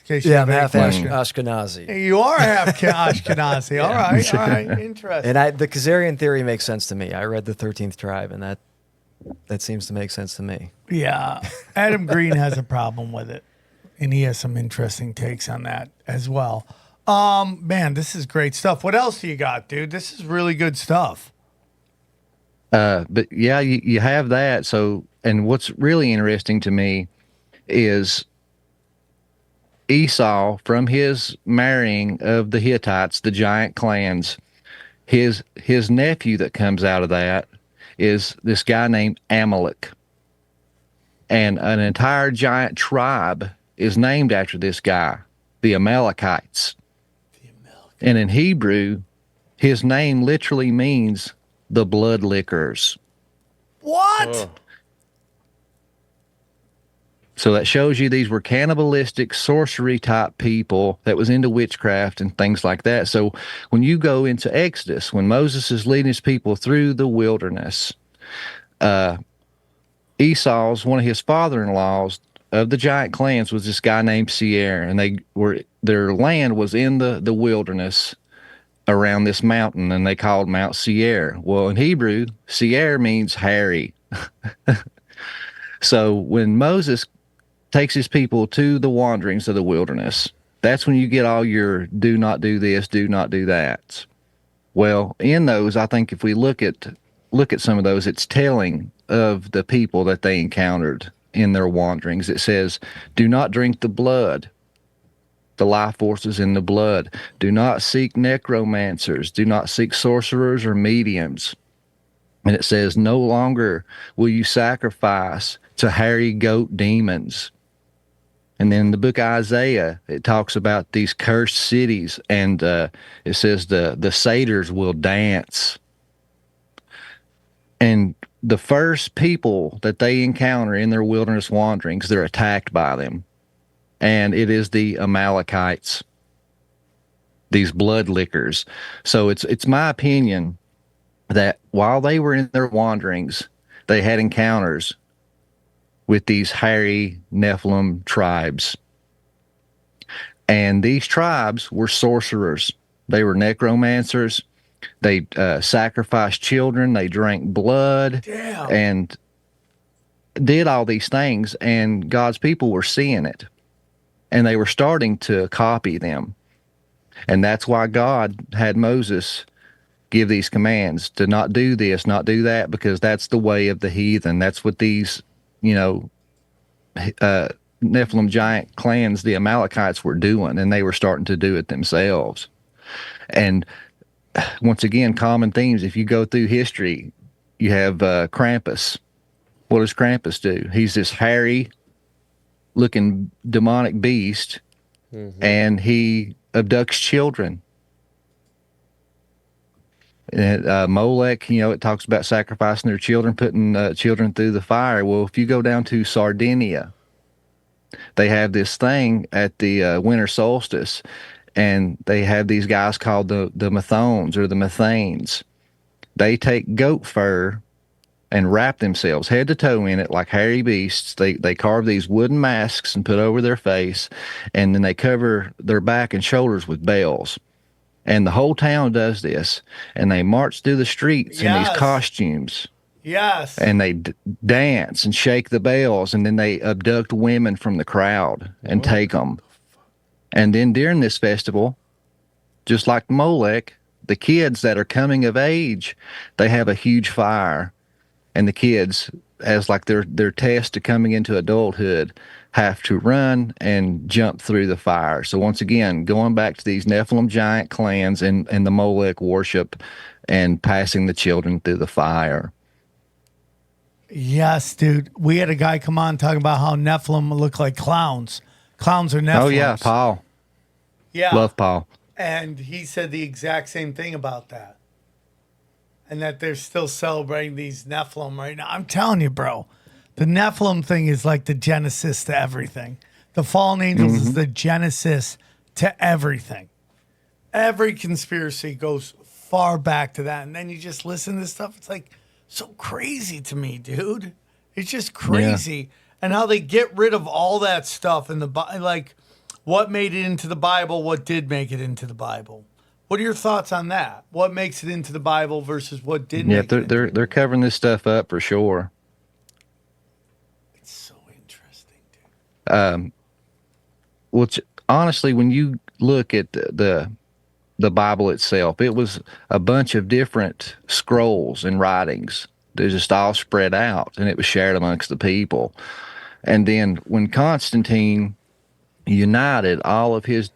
Yeah, I'm half Ashkenazi. You are half Ashkenazi. All right. Interesting. And the Khazarian theory makes sense to me. I read the 13th tribe, and that seems to make sense to me. Yeah. Adam Green has a problem with it, and he has some interesting takes on that as well. Man, this is great stuff. What else do you got, dude? This is really good stuff. But yeah, you have that. So, and what's really interesting to me is Esau, from his marrying of the Hittites, the giant clans, his nephew that comes out of that is this guy named Amalek. And an entire giant tribe is named after this guy, the Amalekites. And in Hebrew, his name literally means the blood lickers. What? Oh. So that shows you these were cannibalistic, sorcery type people that was into witchcraft and things like that. So when you go into Exodus, when Moses is leading his people through the wilderness, Esau's, one of his father-in-laws of the giant clans, was this guy named Seir, and their land was in the wilderness around this mountain, and they called Mount Seir. Well, in Hebrew, Seir means hairy. So when Moses takes his people to the wanderings of the wilderness, that's when you get all your do not do this, do not do that. Well, in those, I think if we look at some of those, it's telling of the people that they encountered in their wanderings. It says, do not drink the blood, the life forces in the blood. Do not seek necromancers. Do not seek sorcerers or mediums. And it says, no longer will you sacrifice to hairy goat demons. And then in the book of Isaiah, it talks about these cursed cities, and it says the satyrs will dance. And the first people that they encounter in their wilderness wanderings, they're attacked by them. And it is the Amalekites, these blood lickers. So it's my opinion that while they were in their wanderings, they had encounters with these hairy Nephilim tribes. And these tribes were sorcerers. They were necromancers. They sacrificed children. They drank blood. Damn. And did all these things. And God's people were seeing it. And they were starting to copy them. And that's why God had Moses give these commands to not do this, not do that, because that's the way of the heathen. That's what these, Nephilim giant clans, the Amalekites, were doing, and they were starting to do it themselves. And once again, common themes. If you go through history, you have Krampus. What does Krampus do? He's this hairy-looking demonic beast, and he abducts children. And Molech, it talks about sacrificing their children, putting children through the fire. Well, if you go down to Sardinia, they have this thing at the winter solstice, and they have these guys called the Methones or the Methanes. They take goat fur and wrap themselves head to toe in it like hairy beasts. They carve these wooden masks and put over their face, and then they cover their back and shoulders with bells. And the whole town does this, and they march through the streets in these costumes. Yes. And they dance and shake the bells, and then they abduct women from the crowd and take them. And then during this festival, just like Molech, the kids that are coming of age, they have a huge fire, and the kids, as like their test to coming into adulthood, have to run and jump through the fire. So once again, going back to these Nephilim giant clans and the Molech worship and passing the children through the fire. Yes, dude. We had a guy come on talking about how Nephilim look like clowns. Clowns are Nephilims. Oh, yeah, Paul. Yeah. Love Paul. And he said the exact same thing about that. And that they're still celebrating these Nephilim right now. I'm telling you, bro. The Nephilim thing is like the genesis to everything. The fallen angels is the genesis to everything. Every conspiracy goes far back to that. And then you just listen to this stuff. It's like so crazy to me, dude. It's just crazy. Yeah. And how they get rid of all that stuff in the like what made it into the Bible, what did make it into the Bible. What are your thoughts on that? What makes it into the Bible versus what didn't? Yeah, they're covering this stuff up for sure. Which honestly, when you look at the Bible itself, it was a bunch of different scrolls and writings. They're just all spread out, and it was shared amongst the people. And then when Constantine united all of his,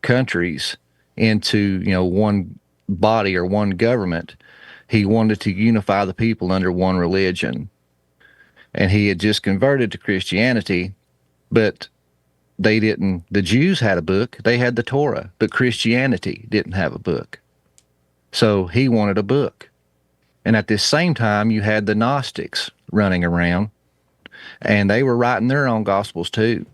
countries into, one body or one government, he wanted to unify the people under one religion. And he had just converted to Christianity. But they didn't, the Jews had a book, they had the Torah, but Christianity didn't have a book. So he wanted a book. And at this same time, you had the Gnostics running around, and they were writing their own gospels too.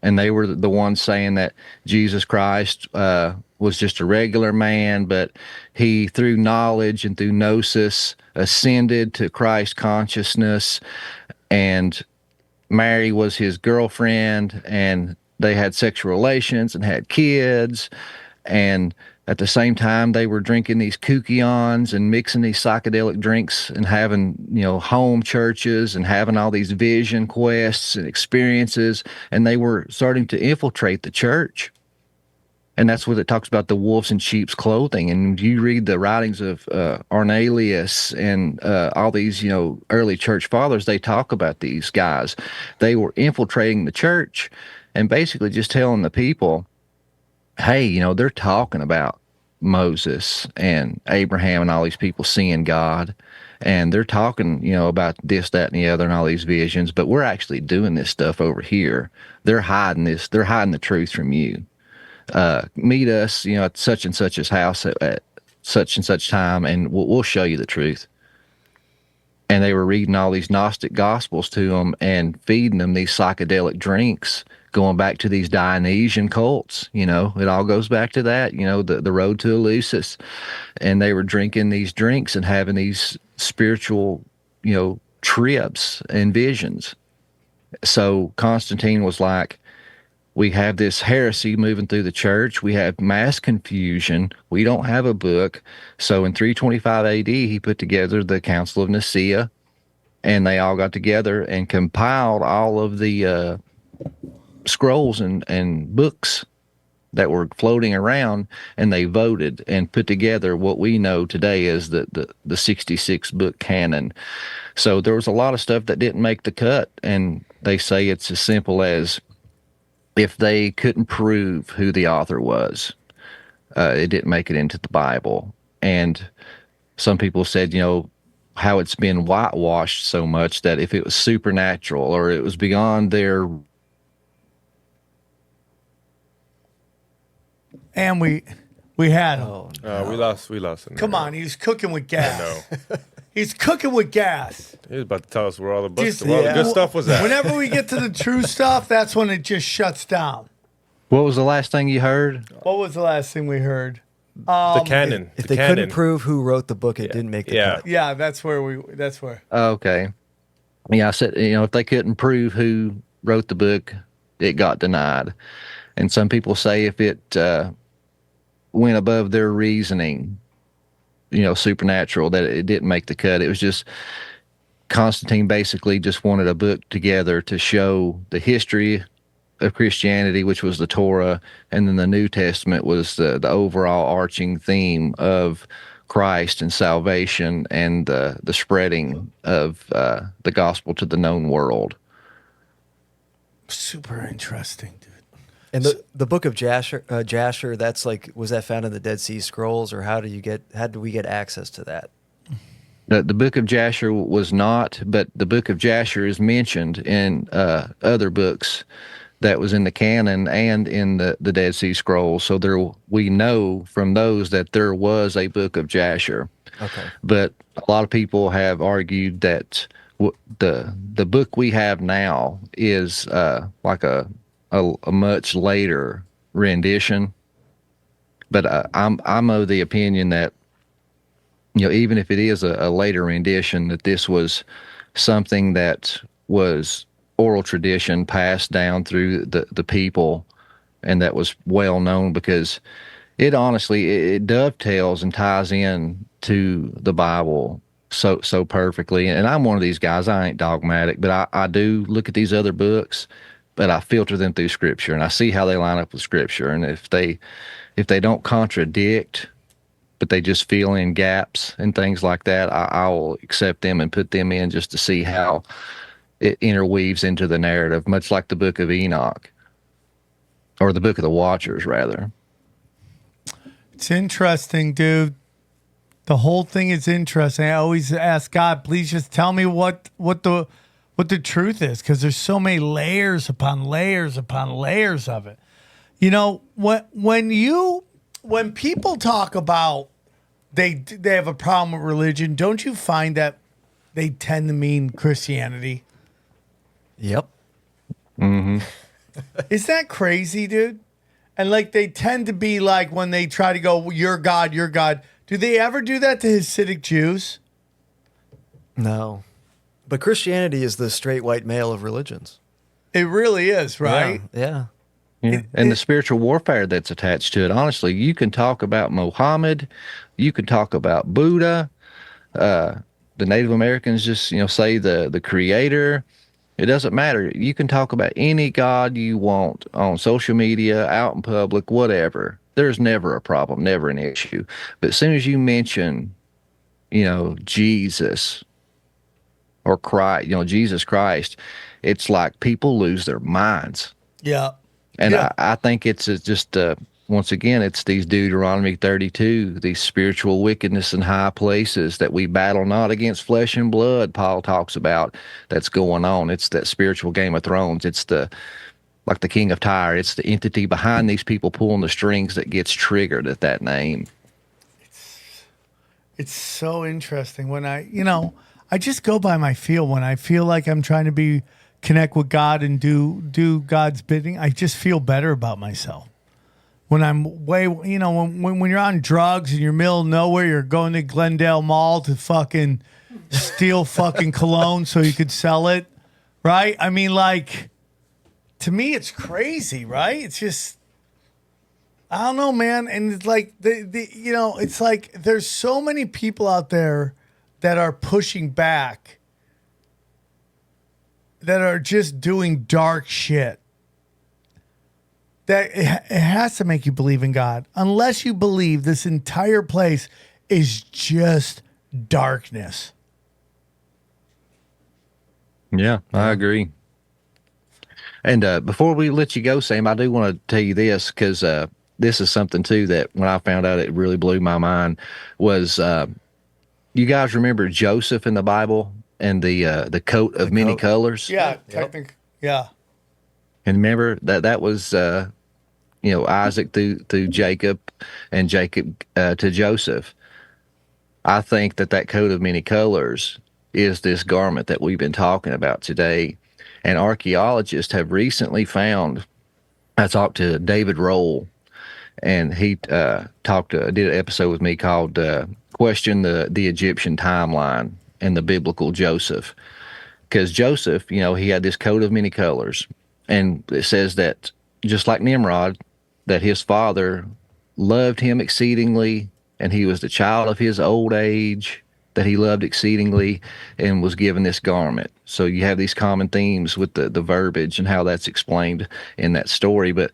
And they were the ones saying that Jesus Christ was just a regular man, but he, through knowledge and through gnosis, ascended to Christ consciousness, and Mary was his girlfriend, and they had sexual relations and had kids. And at the same time, they were drinking these kookions and mixing these psychedelic drinks and having, home churches and having all these vision quests and experiences. And they were starting to infiltrate the church. And that's what it talks about, the wolves in sheep's clothing. And you read the writings of Arnelius and all these, early church fathers, they talk about these guys. They were infiltrating the church and basically just telling the people, hey, they're talking about Moses and Abraham and all these people seeing God. and they're talking, about this, that, and the other, and all these visions. But we're actually doing this stuff over here. They're hiding this. They're hiding the truth from you. Meet us, at such and such's house at such and such time, and we'll show you the truth. And they were reading all these Gnostic gospels to them and feeding them these psychedelic drinks, going back to these Dionysian cults. It all goes back to that, the road to Eleusis. And they were drinking these drinks and having these spiritual, trips and visions. So Constantine was like, we have this heresy moving through the church. We have mass confusion. We don't have a book. So in 325 AD, he put together the Council of Nicaea, and they all got together and compiled all of the scrolls and books that were floating around, and they voted and put together what we know today as the 66 book canon. So there was a lot of stuff that didn't make the cut, and they say it's as simple as, if they couldn't prove who the author was, it didn't make it into the Bible. And some people said, how it's been whitewashed so much that if it was supernatural or it was beyond their... And we had him. Oh, We lost him. Come on, he's cooking with gas. No. He's cooking with gas. He was about to tell us where all the books, Just- where all the good stuff was at. Whenever we get to the true stuff, that's when it just shuts down. What was the last thing you heard? What was the last thing we heard? The canon. If the they canon. couldn't prove who wrote the book, it didn't make the cut. Yeah, that's where. Okay. Yeah, I said, if they couldn't prove who wrote the book, it got denied. And some people say if it went above their reasoning, supernatural, that it didn't make the cut. It was just Constantine basically just wanted a book together to show the history of Christianity, which was the Torah, and then the New Testament was the overall arching theme of Christ and salvation and the spreading of the gospel to the known world. Super interesting, dude. And the book of Jasher, that's like, was that found in the Dead Sea Scrolls, or how do we get access to that? The book of Jasher was not, but the book of Jasher is mentioned in other books that was in the canon and in the Dead Sea Scrolls. So we know from those that there was a book of Jasher. Okay. But a lot of people have argued that the book we have now is like a much later rendition. But I'm of the opinion that, even if it is a later rendition, that this was something that was oral tradition passed down through the people, and that was well known, because it honestly, it dovetails and ties in to the Bible so perfectly. And I'm one of these guys, I ain't dogmatic, but I do look at these other books, but I filter them through Scripture, and I see how they line up with Scripture. And if they don't contradict, but they just fill in gaps and things like that, I will accept them and put them in just to see how it interweaves into the narrative, much like the book of Enoch, or the book of the Watchers, rather. It's interesting, dude. The whole thing is interesting. I always ask God, please just tell me what the truth is, because there's so many layers upon layers upon layers of it. When people talk about they have a problem with religion, don't you find that they tend to mean Christianity? Yep. Mm-hmm. Is that crazy, dude? And they tend to be like, when they try to go, "You're God, you're God." Do they ever do that to Hasidic Jews? No. But Christianity is the straight white male of religions. It really is, right? Yeah. And the spiritual warfare that's attached to it. Honestly, you can talk about Muhammad, you can talk about Buddha, the Native Americans just, say the creator. It doesn't matter. You can talk about any god you want on social media, out in public, whatever. There's never a problem, never an issue. But as soon as you mention, Jesus or Christ, Jesus Christ, it's like people lose their minds. Yeah. And Yeah. I think it's just once again, it's these Deuteronomy 32, these spiritual wickedness in high places that we battle not against flesh and blood, Paul talks about, that's going on. It's that spiritual Game of Thrones. It's like the King of Tyre. It's the entity behind these people pulling the strings that gets triggered at that name. It's so interesting when I just go by my feel. When I feel like I'm trying to connect with God and do God's bidding, I just feel better about myself. When I'm when you're on drugs and you're middle of nowhere, you're going to Glendale Mall to fucking steal fucking cologne so you could sell it, right? I mean, like, to me, it's crazy, right? It's just, I don't know, man. And it's like it's like there's so many people out there that are pushing back, that are just doing dark shit. That it has to make you believe in God. Unless you believe this entire place is just darkness. Yeah, I agree. And before we let you go, Sam, I do want to tell you this, because this is something too that when I found out, it really blew my mind. Was you guys remember Joseph in the Bible and the coat of many colors? Yeah, technically, yeah. And remember that was Isaac through Jacob, and Jacob to Joseph. I think that coat of many colors is this garment that we've been talking about today. And archaeologists have recently found, I talked to David Roll, and he did an episode with me called Question the Egyptian Timeline and the Biblical Joseph. Because Joseph, he had this coat of many colors. And it says that, just like Nimrod, that his father loved him exceedingly, and he was the child of his old age that he loved exceedingly, and was given this garment. So you have these common themes with the verbiage and how that's explained in that story. But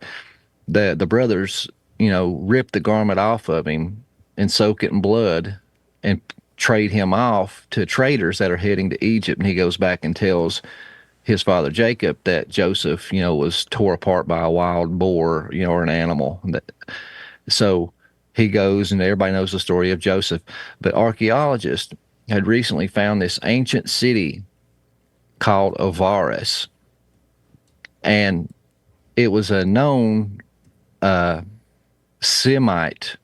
the brothers, rip the garment off of him and soak it in blood and trade him off to traders that are heading to Egypt. And he goes back and tells his father Jacob that Joseph, was tore apart by a wild boar, or an animal. So he goes, and everybody knows the story of Joseph. But archaeologists had recently found this ancient city called Avaris. And it was a known Semite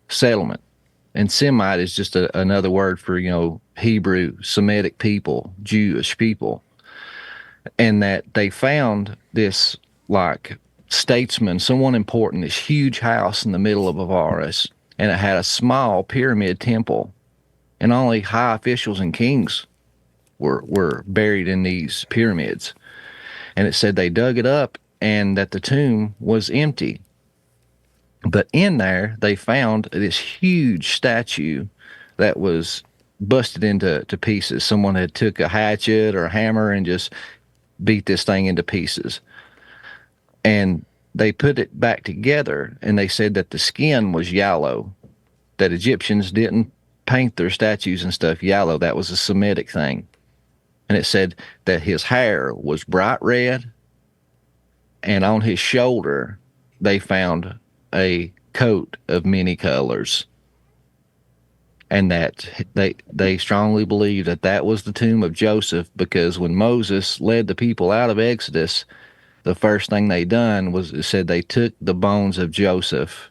settlement. And Semite is just another word for, Hebrew, Semitic people, Jewish people. And that they found this, like, statesman, someone important, this huge house in the middle of Avaris, and it had a small pyramid temple, and only high officials and kings were buried in these pyramids. And it said they dug it up and that the tomb was empty. But in there, they found this huge statue that was busted into pieces. Someone had took a hatchet or a hammer and just beat this thing into pieces. And they put it back together, and they said that the skin was yellow, that Egyptians didn't paint their statues and stuff yellow. That was a Semitic thing. And it said that his hair was bright red, and on his shoulder they found a coat of many colors. And that they strongly believe that was the tomb of Joseph, because when Moses led the people out of Exodus, the first thing they done was, it said they took the bones of Joseph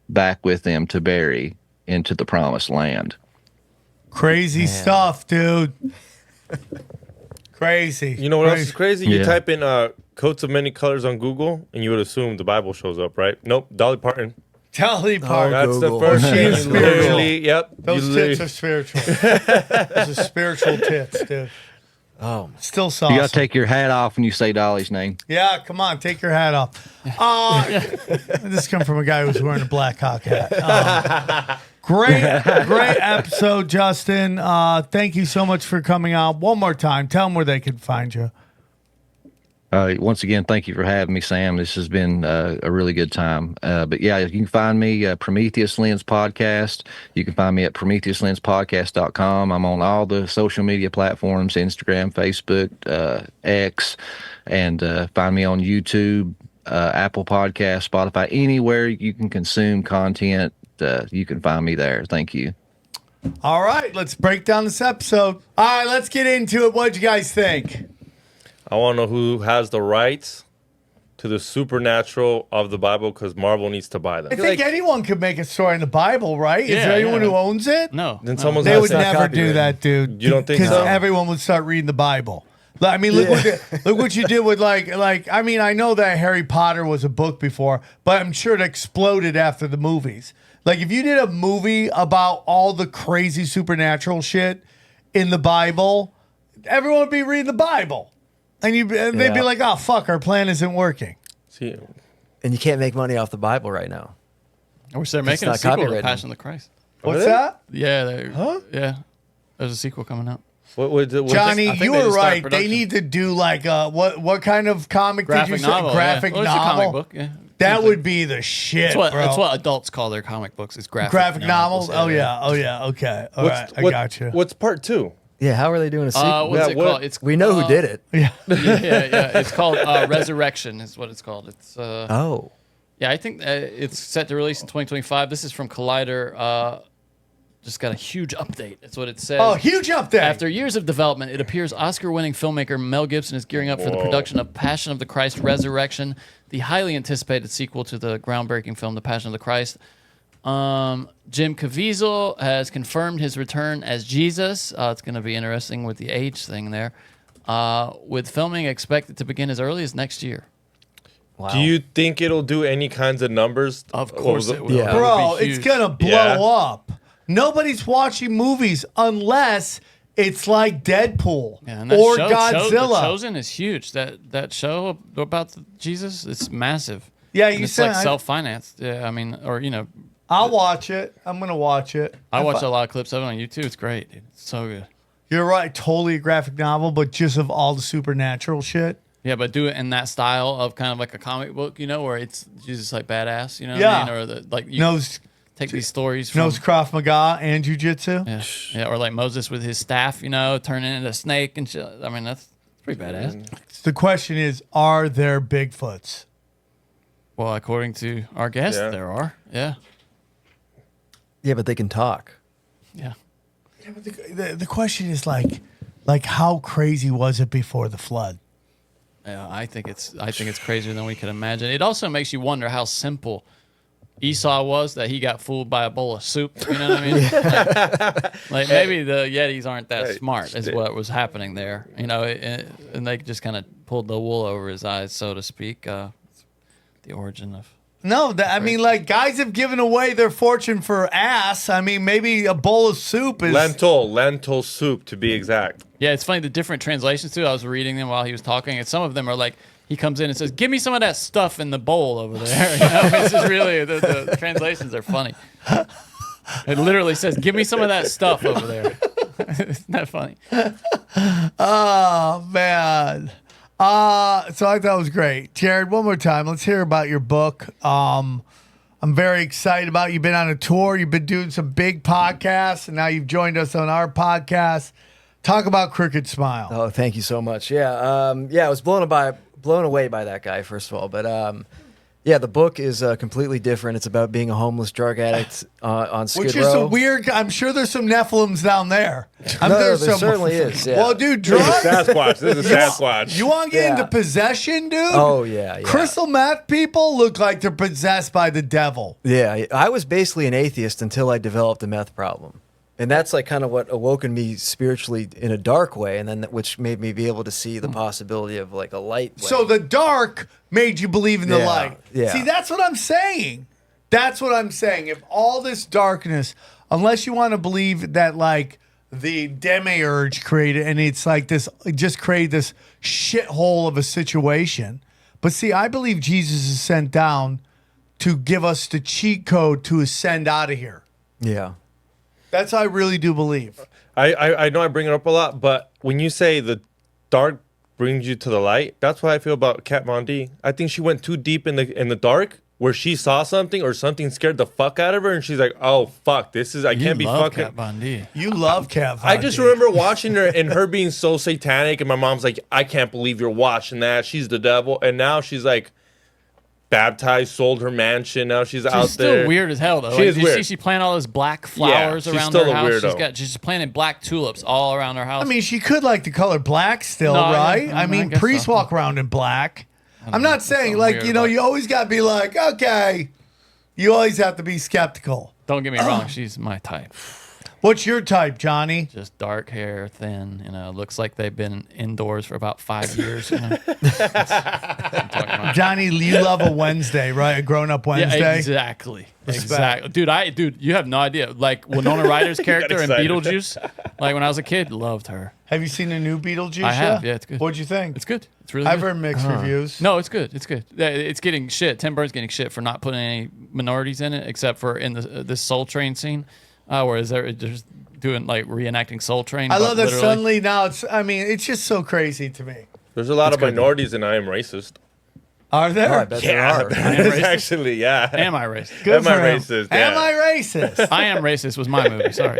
back with them to bury into the promised land. Crazy stuff, dude. Crazy. You know what else is crazy? You Yeah. type in coats of many colors on Google, and you would assume the Bible shows up, right? Nope, Dolly Parton. Dolly Parton. That's Google. the first She thing. is You spiritual. literally, yep. Those you tits literally- are spiritual. Those are spiritual tits, dude. Oh, Still saucy. You got to take your hat off when you say Dolly's name. Yeah, come on, take your hat off. This come from a guy who's wearing a Black Hawk hat. Great episode, Justin. Thank you so much for coming on. One more time, tell them where they can find you. Once again, thank you for having me, Sam. This has been a really good time. But yeah, you can find me Prometheus Lens Podcast. You can find me at PrometheusLensPodcast.com. I'm on all the social media platforms, Instagram, Facebook, X, and find me on YouTube. Apple Podcast, Spotify, anywhere you can consume content. You can find me there. Thank you. All right, let's break down this episode. All right, let's get into it. What'd you guys think? I want to know who has the rights to the supernatural of the Bible, because Marvel needs to buy them. I think anyone could make a story in the Bible, right? Is Yeah, there anyone yeah. who owns it? No. Then no. someone's They gotta would say- never do that, dude. You don't think Because so? everyone would start reading the Bible. I mean, look what you did with like. I mean, I know that Harry Potter was a book before, but I'm sure it exploded after the movies. Like, if you did a movie about all the crazy supernatural shit in the Bible, everyone would be reading the Bible, and they'd be like, "Oh fuck, our plan isn't working." See, And you can't make money off the Bible right now. I wish they're It's making a not sequel to copyrighted. Passion of the Christ. What's that? Yeah. Yeah. There's a sequel coming out. what Johnny, I think you they were just started right. They production. need to do like what kind of comic did you Graphic say? novel. Graphic yeah. Well, it's a novel. comic book. Yeah. That would be the shit, It's bro. what adults call their comic books. It's graphic novels. Oh yeah. yeah. Okay. All right. I got you. What's part 2? Yeah, how are they doing a sequel? What's Yeah, it what- called? It's We know who did it. Yeah. yeah. It's called Resurrection. Is what it's called. It's Oh. yeah. I think it's set to release in 2025. This is from Collider. Just got a huge update. That's what it says. Oh, huge update. After years of development, it appears Oscar-winning filmmaker Mel Gibson is gearing up for the production of Passion of the Christ: Resurrection, the highly anticipated sequel to the groundbreaking film The Passion of the Christ. Jim Caviezel has confirmed his return as Jesus. It's going to be interesting with the age thing there. With filming expected to begin as early as next year. Wow. Do you think it'll do any kinds of numbers? Of course it will. Yeah. It would Bro, be it's huge. gonna blow Yeah. up. Nobody's watching movies unless it's like Deadpool Yeah, and that or show, Godzilla. The Chosen is huge. That show about Jesus, it's massive. Yeah, And you it's said like self-financed. Yeah, I mean, or I'll watch it. I'm gonna watch it. I watch a lot of clips of it on YouTube. It's great, dude. It's so good. You're right. Totally a graphic novel, but just of all the supernatural shit. Yeah, but do it in that style of kind of like a comic book, where it's Jesus like badass, what Yeah. I mean? Or you Knows take these stories from knows Krav Maga and jujitsu. yeah, or like Moses with his staff, turning into a snake and shit. I mean, that's pretty badass. The question is, are there Bigfoots? Well, according to our guest, Yeah. there are. Yeah, Yeah, but they can talk. yeah. Yeah, but the question is like how crazy was it before the flood? Yeah, I think it's crazier than we can imagine. It also makes you wonder how simple Esau was that he got fooled by a bowl of soup. You know what I mean? like maybe the Yetis aren't that smart, is what was happening there. And they just kind of pulled the wool over his eyes, so to speak. The origin of. No, I mean, like, guys have given away their fortune for ass. I mean, maybe a bowl of soup is lentil soup to be exact. Yeah, it's funny the different translations too. I was reading them while he was talking, and some of them are like he comes in and says, "Give me some of that stuff in the bowl over there." It's just really the translations are funny. It literally says, "Give me some of that stuff over there." Isn't that funny? Oh man. So I thought it was great. Jared, one more time. Let's hear about your book. I'm very excited about it. You've been on a tour. You've been doing some big podcasts, and now you've joined us on our podcast. Talk about Crooked Smile. Oh, thank you so much. Yeah, I was blown away by that guy, first of all. But yeah, the book is completely different. It's about being a homeless drug addict on Skid Which Row. is a weird. I'm sure there's some Nephilims down there. There certainly is. Yeah. Well, dude, This drugs. is Sasquatch. This is Sasquatch. You want to get Yeah. into possession, dude? Oh yeah. Crystal meth people look like they're possessed by the devil. Yeah, I was basically an atheist until I developed a meth problem. And that's like kind of what awoken me spiritually in a dark way, and then which made me be able to see the possibility of like a light way. So the dark made you believe in the Yeah, light. yeah. See, that's what I'm saying. That's what I'm saying. If all this darkness, unless you want to believe that like the demiurge created, and it's like this, just created this shithole of a situation. But see, I believe Jesus is sent down to give us the cheat code to ascend out of here. yeah. That's what I really do believe. I know I bring it up a lot, but when you say the dark brings you to the light, that's what I feel about Kat Von D. I think she went too deep in the dark, where she saw something or something scared the fuck out of her, and she's like, "Oh fuck, this is I can't be fucking." Kat Von D. You love Kat Von I just D. remember watching her and her being so satanic, and my mom's like, "I can't believe you're watching that. She's the devil." And now she's like, baptized, sold her mansion. Now she's out She's still there. weird as hell though. She Like, is did you weird. see she planted all those black flowers she's around still her a house? weirdo. She's planted black tulips all around her house. I mean, she could like the color black still, No, right? yeah, I mean, guess priests so. walk around in black. I'm not saying something like, weird you know, about- you always got to be like, okay, you always have to be skeptical. Don't get me wrong, she's my type. What's your type, Johnny? Just dark hair, thin. You know, looks like they've been indoors for about 5 years. You know? Johnny, you love a Wednesday, right? A grown-up Wednesday. Yeah, exactly. Exactly. Dude, you have no idea. Like Winona Ryder's character in excited. Beetlejuice. Like when I was a kid, loved her. Have you seen the new Beetlejuice? I have. yet? Yeah, it's good. What'd you think? It's good. It's really I've good. heard mixed reviews. No, it's good. It's good. Yeah, it's getting shit. Tim Burton's getting shit for not putting any minorities in it, except for in this Soul Train scene, where they're just doing like reenacting Soul Train. I but love that literally- suddenly now it's, I mean, it's just so crazy to me. There's a lot of good. minorities, and I am racist. Are there? Oh, I bet there are. There's racist? actually, yeah. Am I racist? Good Am I for him. racist? Yeah. Am I racist? I Am Racist was my movie. Sorry.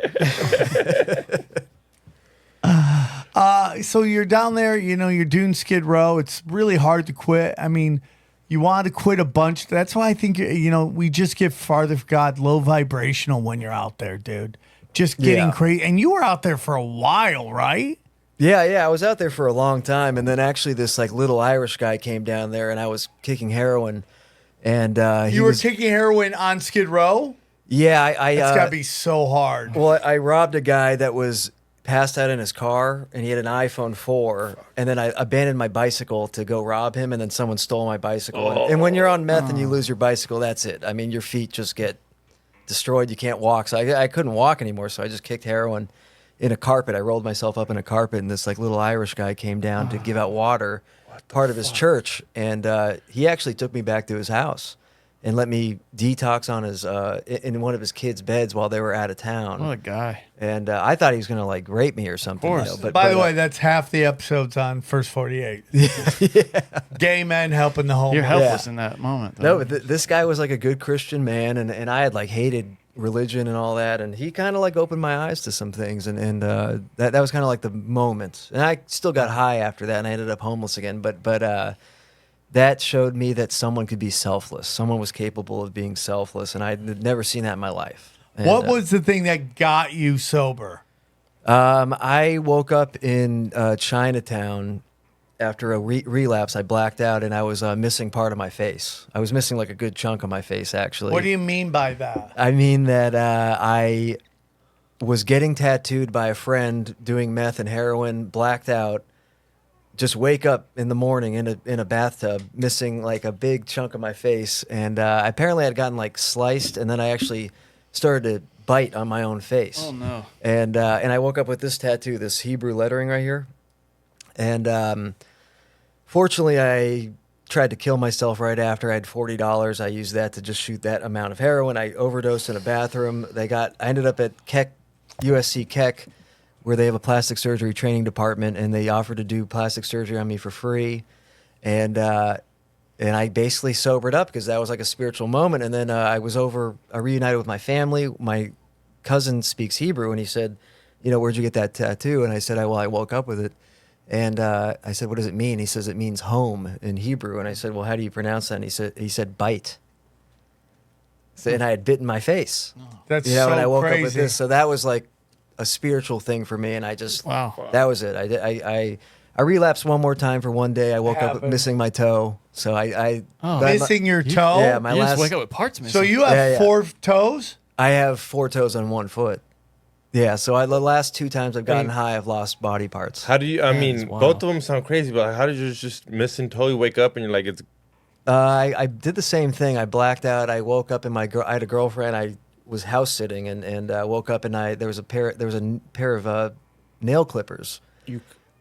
So you're down there, you know, you're doing Skid Row. It's really hard to quit. I mean, you want to quit a bunch. That's why I think, you know, we just get farther for God, low vibrational when you're out there, dude. Just getting Yeah. crazy. And you were out there for a while, right? Yeah, I was out there for a long time, and then actually this like little Irish guy came down there, and I was kicking heroin, and You were kicking heroin on Skid Row? yeah, It's got to be so hard. Well, I robbed a guy that was passed out in his car, and he had an iPhone 4, and then I abandoned my bicycle to go rob him, and then someone stole my bicycle. And when you're on meth and you lose your bicycle, that's it. I mean, your feet just get destroyed. You can't walk. So I couldn't walk anymore, so I just kicked heroin in a carpet. I rolled myself up in a carpet, and this like little Irish guy came down to give out water, part of his church, and he actually took me back to his house and let me detox on his in one of his kids' beds while they were out of town. What a guy. And I thought he was gonna like rape me or something. course. But By the way, that's half the episodes on First 48. Gay men helping the homeless. You're helpless in that moment. no, Though. but this guy was like a good Christian man, and I had like hated religion and all that, and he kind of like opened my eyes to some things, and that was kind of like the moment. And I still got high after that, and I ended up homeless again. But that showed me that someone could be selfless. Someone was capable of being selfless, and I'd never seen that in my life. And, What was the thing that got you sober? I woke up in Chinatown after a relapse. I blacked out, and I was missing part of my face. I was missing like a good chunk of my face, actually. What do you mean by that? I mean that I was getting tattooed by a friend doing meth and heroin, blacked out. Just wake up in the morning in a bathtub, missing like a big chunk of my face, and apparently I'd gotten like sliced, and then I actually started to bite on my own face. Oh, no. And I woke up with this tattoo, this Hebrew lettering right here, and fortunately I tried to kill myself right after. I had $40. I used that to just shoot that amount of heroin. I overdosed in a bathroom. I ended up at Keck, USC Keck, where they have a plastic surgery training department, and they offered to do plastic surgery on me for free. And I basically sobered up because that was like a spiritual moment. And then I reunited with my family. My cousin speaks Hebrew, and he said, you know, where'd you get that tattoo? And I said, well, I woke up with it. And I said, what does it mean? He says, it means home in Hebrew. And I said, well, how do you pronounce that? And he said bite. So, and I had bitten my face. That's You know, so and I woke crazy. up with this. So that was like a spiritual thing for me. And I just, Wow. that was it. I relapsed one more time for one day. I woke up happened. missing my toe. So Missing your toe? Yeah, my You last. just wake up with parts missing. So you have Yeah, yeah. 4 toes? I have 4 toes on 1 foot. Yeah, so the last 2 times I've gotten high, I've lost body parts. How do you? I That mean, is wild. both of them sound crazy, but how did you just missing totally wake up and you're like, it's I did the same thing. I blacked out. I woke up and I had a girlfriend. I was house sitting and woke up and there was a pair of nail clippers.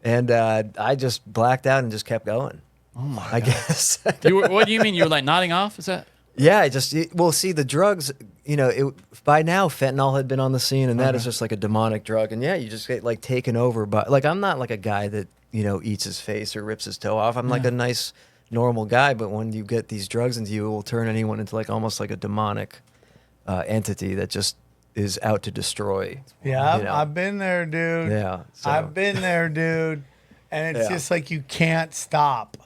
And I just blacked out and just kept going. Oh my! I guess. What do you mean? You were like nodding off? Is that? Yeah, see the drugs. You know, by now fentanyl had been on the scene, and that is just like a demonic drug. And yeah, you just get like taken over by. Like I'm not like a guy that eats his face or rips his toe off. I'm like a nice, normal guy. But when you get these drugs into you, it will turn anyone into like almost like a demonic entity that just is out to destroy. Yeah, I've been there, dude. Yeah, so- I've been there, dude. And it's Yeah. just like you can't stop.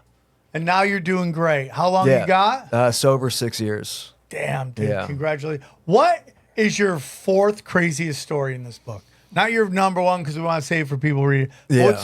and now you're doing great. How long you got? Sober 6 years. Damn, dude. Yeah. Congratulations. What is your fourth craziest story in this book? Not your number one, because we want to save it for people to read. Yeah.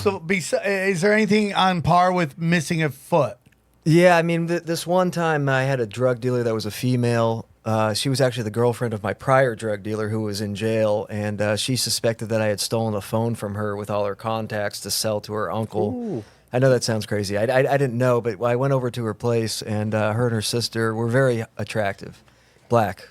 Is there anything on par with missing a foot? Yeah, I mean, this one time I had a drug dealer that was a female. She was actually the girlfriend of my prior drug dealer who was in jail, and she suspected that I had stolen a phone from her with all her contacts to sell to her uncle. Ooh. I know that sounds crazy. I didn't know, but I went over to her place, and her and her sister were very attractive. Black,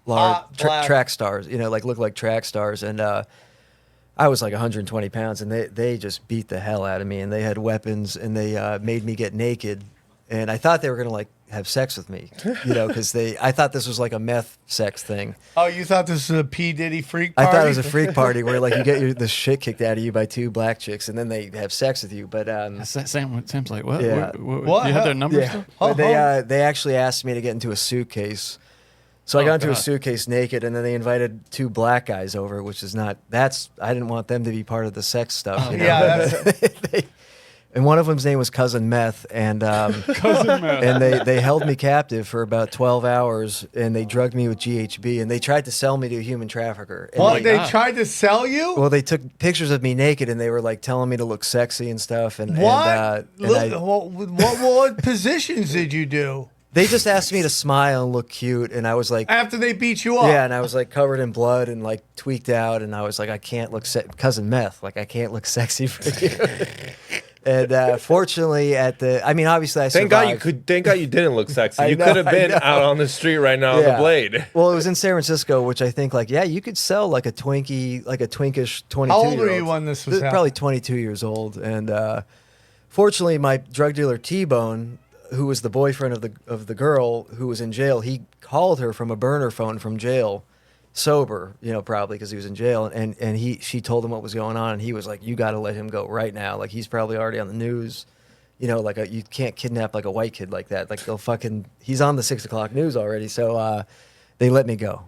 large track stars, look like track stars. And I was like 120 pounds, and they just beat the hell out of me, and they had weapons, and they made me get naked. And I thought they were going to have sex with me, because I thought this was like a meth sex thing. Oh, you thought this was a P. Diddy freak party? I thought it was a freak party where you get the shit kicked out of you by two black chicks, and then they have sex with you. But Sam's like, what? Yeah. What? Do you have their numbers? Yeah. But they actually asked me to get into a suitcase. So I got into a suitcase naked, and then they invited two black guys over, which is I didn't want them to be part of the sex stuff. And one of them's name was Cousin Meth, and Cousin Meth. And they held me captive for about 12 hours, and they drugged me with GHB, and they tried to sell me to a human trafficker. And What? They tried to sell you? Well, they took pictures of me naked, and they were telling me to look sexy and stuff. And what? And, what positions did you do? They just asked me to smile and look cute, and I was like, after they beat you up. Yeah, and I was covered in blood and tweaked out, and I was like, I can't look Cousin Meth, I can't look sexy for you. And fortunately, obviously I survived. Thank God you didn't look sexy. You could have been out on the street right now on the blade. Well, it was in San Francisco, which I think you could sell a twinkie, a twinkish 22-year-old. How old were you when this was happening? Probably 22 years old, and fortunately, my drug dealer T-Bone, who was the boyfriend of the girl who was in jail, he called her from a burner phone from jail, sober, probably because he was in jail, and she told him what was going on, and he was like, you got to let him go right now, he's probably already on the news, you can't kidnap a white kid like that, he's on the 6 o'clock news already, so they let me go.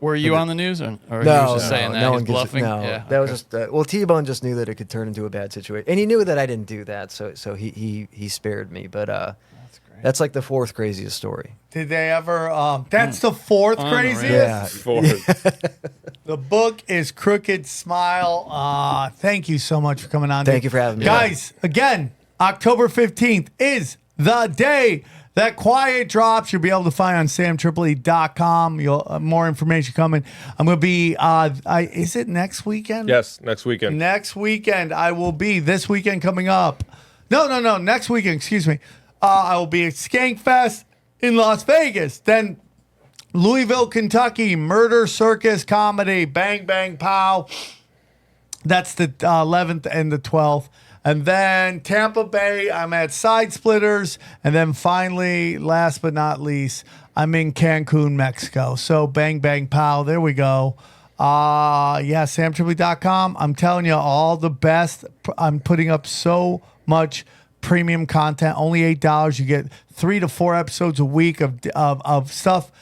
Were you on the news, or he was just saying that? No He's one bluffing? That was just T-Bone just knew that it could turn into a bad situation, and he knew that I didn't do that, so he spared me. But that's great. That's the fourth craziest story. Did they ever? That's the fourth craziest. Yeah, fourth. The book is Crooked Smile. Thank you so much for coming on. Thank you for having me, guys. Again, October 15th is the day that Quiet drops. You'll be able to find on SamTripoli.com. You'll more information coming. I'm going to be. Is it next weekend? Yes, next weekend. Next weekend I will be. This weekend coming up. No. Next weekend. Excuse me. I will be at Skankfest in Las Vegas. Then Louisville, Kentucky, Murder Circus Comedy, Bang Bang Pow. That's the 11th and the 12th. And then Tampa Bay, I'm at Side Splitters. And then finally, last but not least, I'm in Cancun, Mexico. So Bang Bang Pow, there we go. SamTripoli.com. I'm telling you, all the best. I'm putting up so much premium content, only $8. You get 3 to 4 episodes a week of stuff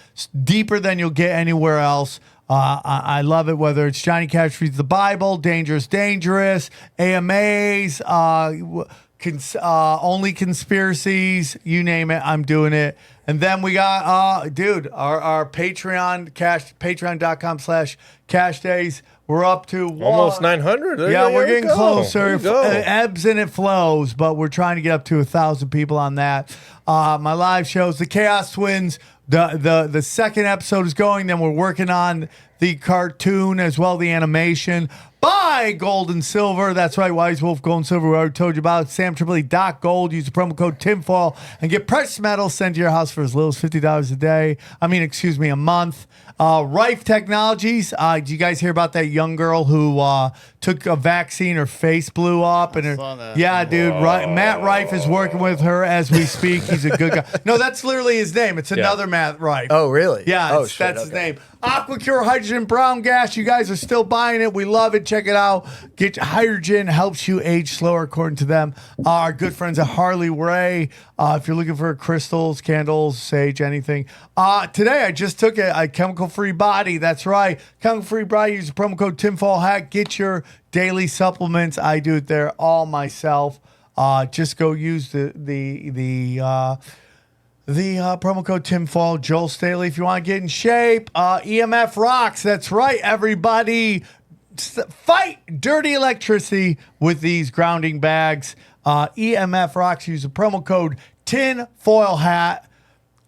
deeper than you'll get anywhere else. I love it, whether it's Johnny Cash Reads the Bible, Dangerous, AMAs, Only Conspiracies, you name it, I'm doing it. And then we got, our Patreon, patreon.com/cash days. We're up to almost 900. We're getting closer. It ebbs and it flows, but we're trying to get up to 1,000 people on that. My live shows, the Chaos Twins. The second episode is going. Then we're working on the cartoon as well, the animation by Gold and Silver. That's right, Wise Wolf, Gold and Silver. We already told you about it. SamTripoli.gold. Use the promo code Tinfoil and get precious metals sent to your house for as little as $50 a day. A month. Rife Technologies. Did you guys hear about that young girl who took a vaccine? Her face blew up. Yeah, dude. Matt Rife is working with her as we speak. He's a good guy. No, that's literally his name. It's another Matt Rife. Oh, really? Yeah, that's his name. AquaCure Hydrogen Brown Gas. You guys are still buying it. We love it. Check it out. Get hydrogen, helps you age slower, according to them. Our good friends at Harley Ray. If you're looking for crystals, candles, sage, anything. Today I just took a chemical-free body. That's right. Chemical-free body. Use the promo code Tinfoil Hat. Get your daily supplements. I do it there all myself. just go use the promo code Timfoil, Joel Staley, if you want to get in shape. EMF rocks. That's right, everybody. Fight dirty electricity with these grounding bags. EMF rocks. Use the promo code Tinfoil Hat.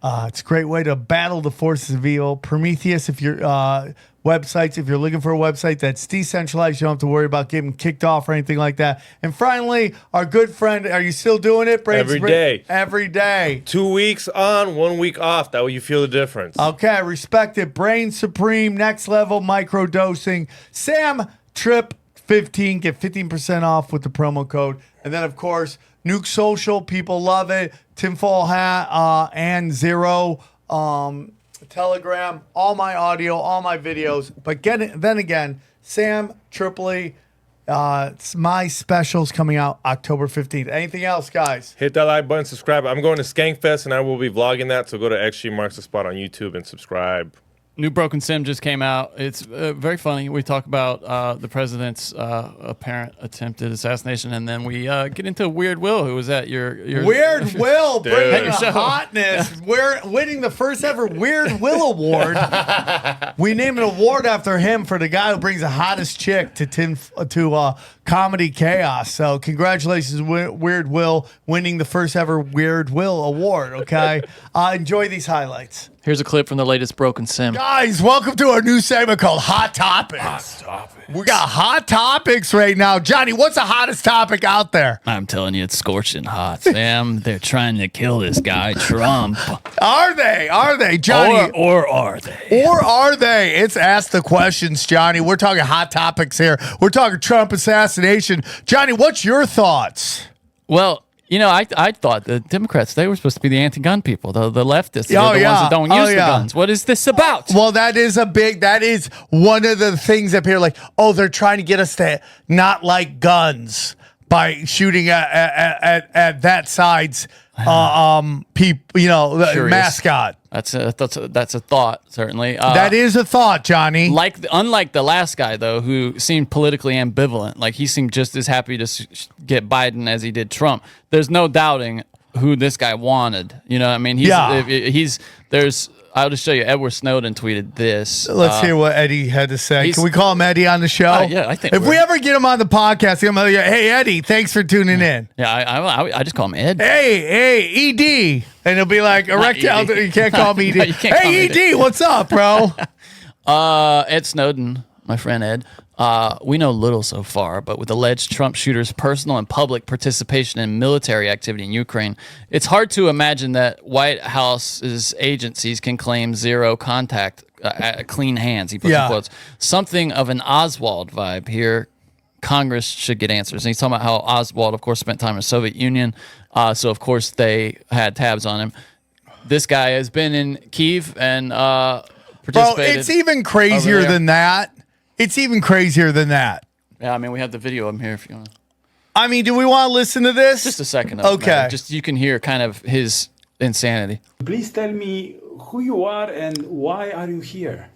It's a great way to battle the forces of evil. Prometheus, if you're websites, if you're looking for a website that's decentralized, you don't have to worry about getting kicked off or anything like that. And finally, our good friend, are you still doing it? Every day. Every day. 2 weeks on, 1 week off. That way you feel the difference. Okay, respect it. Brain Supreme, next level microdosing. SamTrip15, get 15% off with the promo code. And then, of course, Nuke Social, people love it. Tinfoil Hat and Zero, Telegram, all my audio, all my videos. But then again, SamTripoli, my specials coming out October 15th. Anything else, guys? Hit that like button, subscribe. I'm going to Skankfest, and I will be vlogging that, so go to XG Marks the Spot on YouTube and subscribe. New Broken Sim just came out. It's very funny. We talk about the president's apparent attempted assassination, and then we get into Weird Will, who was at your Weird Will bringing the show. hotness. We're winning the first ever Weird Will award. We named an award after him for the guy who brings the hottest chick to Comedy Chaos. So congratulations, Weird Will, winning the first ever Weird Will award. Okay, enjoy these highlights. Here's a clip from the latest Broken Sim. Guys, welcome to our new segment called Hot Topics. Hot topics. We got hot topics right now. Johnny, what's the hottest topic out there? I'm telling you, it's scorching hot, Sam. They're trying to kill this guy, Trump. Are they? Are they, Johnny? Or are they? Or are they? It's Ask the Questions, Johnny. We're talking hot topics here. We're talking Trump assassination. Johnny, what's your thoughts? Well, you know, I thought the Democrats, they were supposed to be the anti-gun people, the leftists, the ones that don't use the guns. What is this about? Well, that is one of the things up here, like, oh, they're trying to get us to not like guns by shooting at that side's mascot. That's a thought, certainly. That is a thought, Johnny. Unlike the last guy, though, who seemed politically ambivalent, like he seemed just as happy to get Biden as he did Trump. There's no doubting who this guy wanted. You know what I mean? I'll just show you. Edward Snowden tweeted this. Let's hear what Eddie had to say. Can we call him Eddie on the show? Yeah, I think if we ever get him on the podcast, I'm like, hey, Eddie, thanks for tuning in. Yeah, I just call him Ed. Hey, ED. And he'll be like, erectile. You can't call me ED. No, hey, ED, what's up, bro? Ed Snowden, my friend Ed. We know little so far, but with alleged Trump shooters' personal and public participation in military activity in Ukraine, it's hard to imagine that White House's agencies can claim zero contact, clean hands, he puts in quotes. Something of an Oswald vibe here. Congress should get answers. And he's talking about how Oswald, of course, spent time in the Soviet Union, so of course they had tabs on him. This guy has been in Kyiv and participated. Bro, it's even crazier than that. It's even crazier than that. Yeah, I mean, we have the video of him here if you want to. I mean, do we want to listen to this? Just a second. Okay. Just you can hear kind of his insanity. Please tell me who you are and why are you here?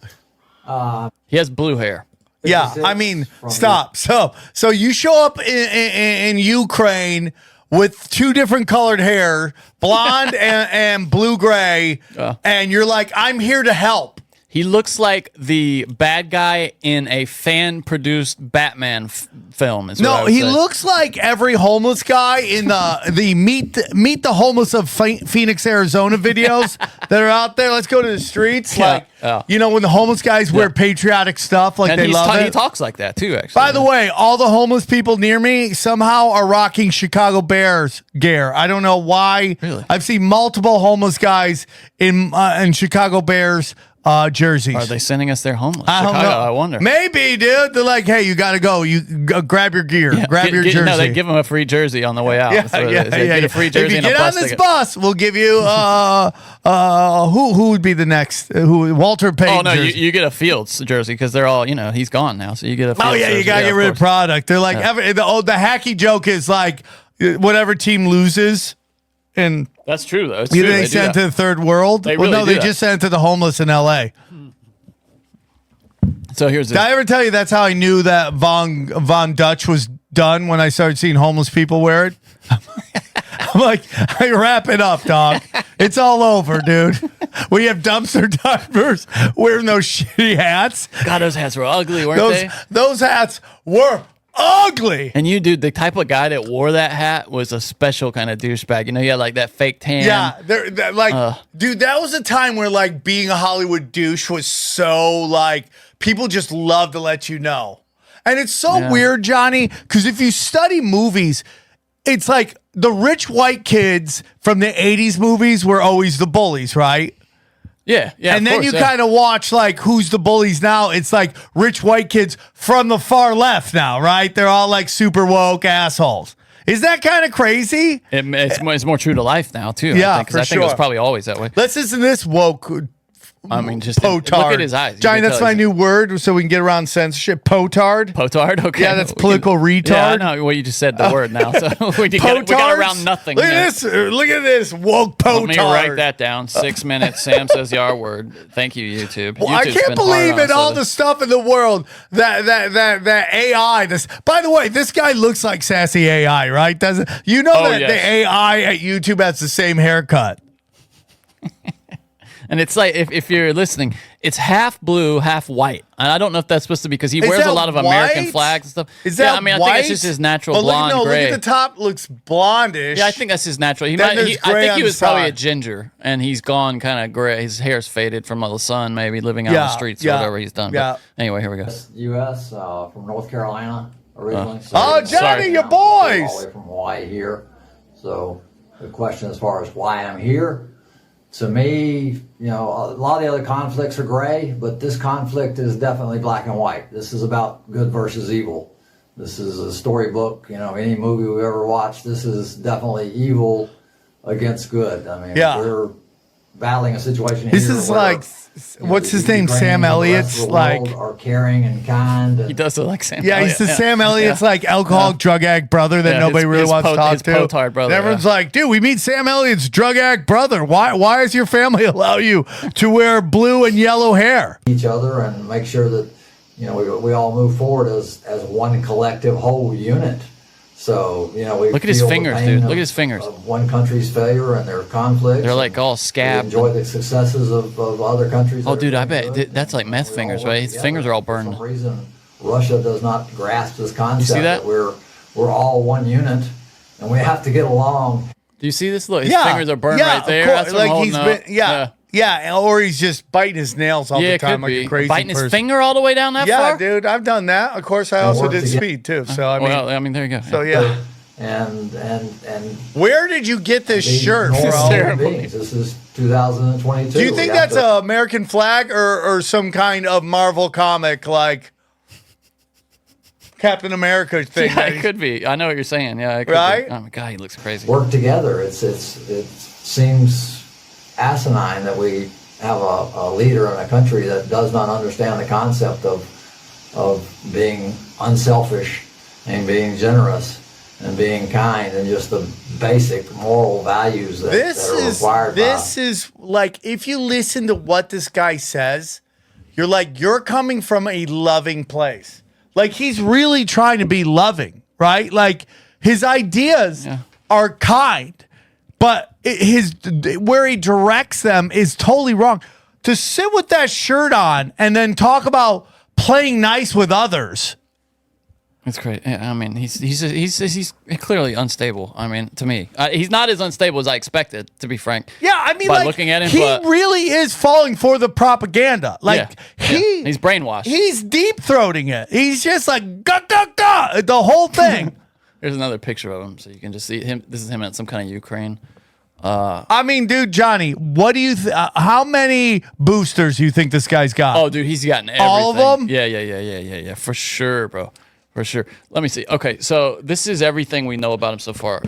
He has blue hair. Yeah, I mean, stop. So you show up in Ukraine with two different colored hair, blonde and blue gray, and you're like, I'm here to help. He looks like the bad guy in a fan-produced Batman film. No, he looks like every homeless guy in the Meet the Homeless of Phoenix, Arizona videos that are out there. Let's go to the streets. You know, when the homeless guys wear patriotic stuff, like they love it. He talks like that, too, actually. By the way, all the homeless people near me somehow are rocking Chicago Bears gear. I don't know why. Really? I've seen multiple homeless guys in Chicago Bears jerseys. Are they sending us their homeless? I don't know. I wonder. Maybe, dude. They're like, hey, you got to go. You grab your gear. Grab your jersey. No, they give them a free jersey on the way out. Get a free jersey. If you get on this bus, we'll give you who would be the next? Walter Payton. Oh no, you get a Fields jersey because they're all he's gone now, so you get a. Fields jersey. You got to get rid of product. They're like the hacky joke is like whatever team loses. And that's true, though. You think they sent it to the third world? They really they just sent it to the homeless in L.A. So here's. Did I ever tell you that's how I knew that Von Dutch was done when I started seeing homeless people wear it. I'm like, hey, wrap it up, dog. It's all over, dude. We have dumpster divers wearing those shitty hats. God, those hats were ugly, weren't they? Those hats were ugly. And you, dude, the type of guy that wore that hat was a special kind of douchebag. You know, he had like that fake tan. Yeah, dude, that was a time where like being a Hollywood douche was so like people just love to let you know. And it's so weird, Johnny, because if you study movies, it's like the rich white kids from the 80s movies were always the bullies, right? Yeah. And then you kind of watch like who's the bullies now. It's like rich white kids from the far left now, right? They're all like super woke assholes. Is that kind of crazy? It's more true to life now, too. Yeah, I think it was probably always that way. Let's listen to this woke. I mean, just potard. look at his eyes. Johnny, that's my new word so we can get around censorship. Potard. Potard? Okay. Yeah, that's political retard. Yeah, I know. Well, you just said the word now. So we got around nothing. Look at this. Look at this. Woke potard. Let me write that down. 6 minutes. Sam says the R word. Thank you, YouTube. Well, I can't believe in all the stuff in the world that AI. By the way, this guy looks like sassy AI, right? Doesn't you know that the AI at YouTube has the same haircut? And it's like, if you're listening, it's half blue, half white. And I don't know if that's supposed to be because he wears a lot of American flags and stuff. Is that I mean, white? I think it's just his natural blonde gray. Look at the top, looks blondish. Yeah, I think that's his natural. I think he was probably a ginger, and he's gone kind of gray. His hair's faded from all the sun, maybe living out on the streets or whatever he's done. Yeah. But anyway, here we go. U.S. From North Carolina originally. Johnny, your boys! All the way from Hawaii here. So the question as far as why I'm here, to me, you know, a lot of the other conflicts are gray, but this conflict is definitely black and white. This is about good versus evil. This is a storybook, you know, any movie we've ever watched, this is definitely evil against good. I mean, we're battling a situation this here is where, like, what's his name? Sam Elliott's like are caring and kind. He does look like Sam. Yeah, Elliott. he's the Sam Elliott's like alcoholic drug addict brother that nobody really wants to talk his to. potard brother. And everyone's like, dude, we meet Sam Elliott's drug addict brother. Why does your family allow you to wear blue and yellow hair? Each other and make sure that, you know, we all move forward as one collective whole unit. So, you know, we look at his fingers, dude. Look at his fingers. Of one country's failure and their conflicts. They're like all scabbed. Enjoy the successes of other countries. Oh, dude, I bet that's like meth fingers, right? His fingers are all burned. For some reason, Russia does not grasp this concept. You see that? We're all one unit, and we have to get along. Do you see this? Look, his fingers are burned right there. That's what I'm holding up. Yeah, or he's just biting his nails all the time could like be. a crazy biting person. his finger all the way down that far. Yeah, dude, I've done that. Of course, I also did speed too. So I mean, there you go. So yeah. And where did you get this shirt from? This is 2022. Do you think that's an American flag or some kind of Marvel comic like Captain America thing? Yeah, it could be. I know what you're saying. Yeah, it could right? be. Oh my God, he looks crazy. Work together. It seems asinine that we have a leader in a country that does not understand the concept of being unselfish and being generous and being kind and just the basic moral values that are required. This is like, if you listen to what this guy says, you're like, you're coming from a loving place. Like, he's really trying to be loving, right? Like, his ideas are kind, but where he directs them is totally wrong. To sit with that shirt on and then talk about playing nice with others. It's great. I mean, he's clearly unstable. I mean, to me, he's not as unstable as I expected, to be frank. Yeah, I mean, by like, looking at him, he really is falling for the propaganda. Like he's brainwashed. He's deep throating it. He's just like gah, gah, gah, the whole thing. There's another picture of him, so you can just see him. This is him at some kind of Ukraine. I mean, dude, Johnny, what do you? How many boosters do you think this guy's got? Oh, dude, he's gotten everything. All of them. Yeah, for sure, bro. For sure. Let me see. Okay, so this is everything we know about him so far.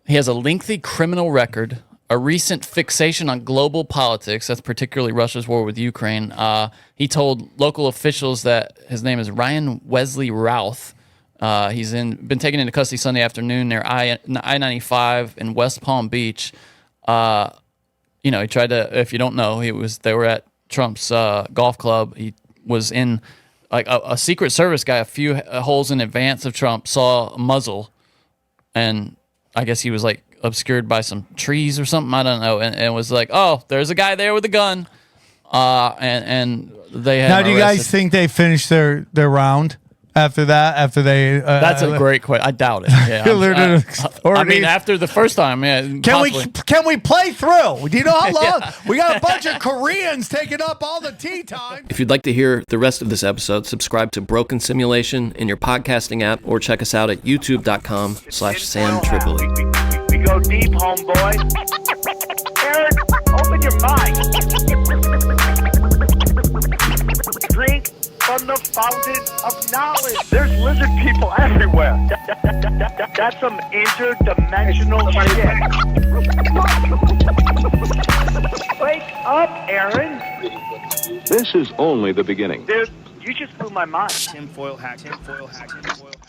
He has a lengthy criminal record, a recent fixation on global politics, that's particularly Russia's war with Ukraine. He told local officials that his name is Ryan Wesley Routh. He's been taken into custody Sunday afternoon near I-95 in West Palm Beach. He tried to, if you don't know, they were at Trump's golf club. He was in like a Secret Service guy a few holes in advance of Trump saw a muzzle, and I guess he was like obscured by some trees or something. I don't know, and was like, oh, there's a guy there with a gun, and they had. Now, do you guys think they finished their round? After that, after they, that's a great question. I doubt it. Yeah, I mean, after the first time, yeah. Can we play through? Do you know how long? We got a bunch of Koreans taking up all the tea time. If you'd like to hear the rest of this episode, subscribe to Broken Simulation in your podcasting app, or check us out at youtube.com/SamTripoli. We go deep, homeboy. Aaron, open your mind. Drink from the fountain of knowledge. There's lizard people everywhere. That's some interdimensional shit. Wake up, Aaron. This is only the beginning. Dude, you just blew my mind. Tinfoil hat, tinfoil hat, tinfoil hat.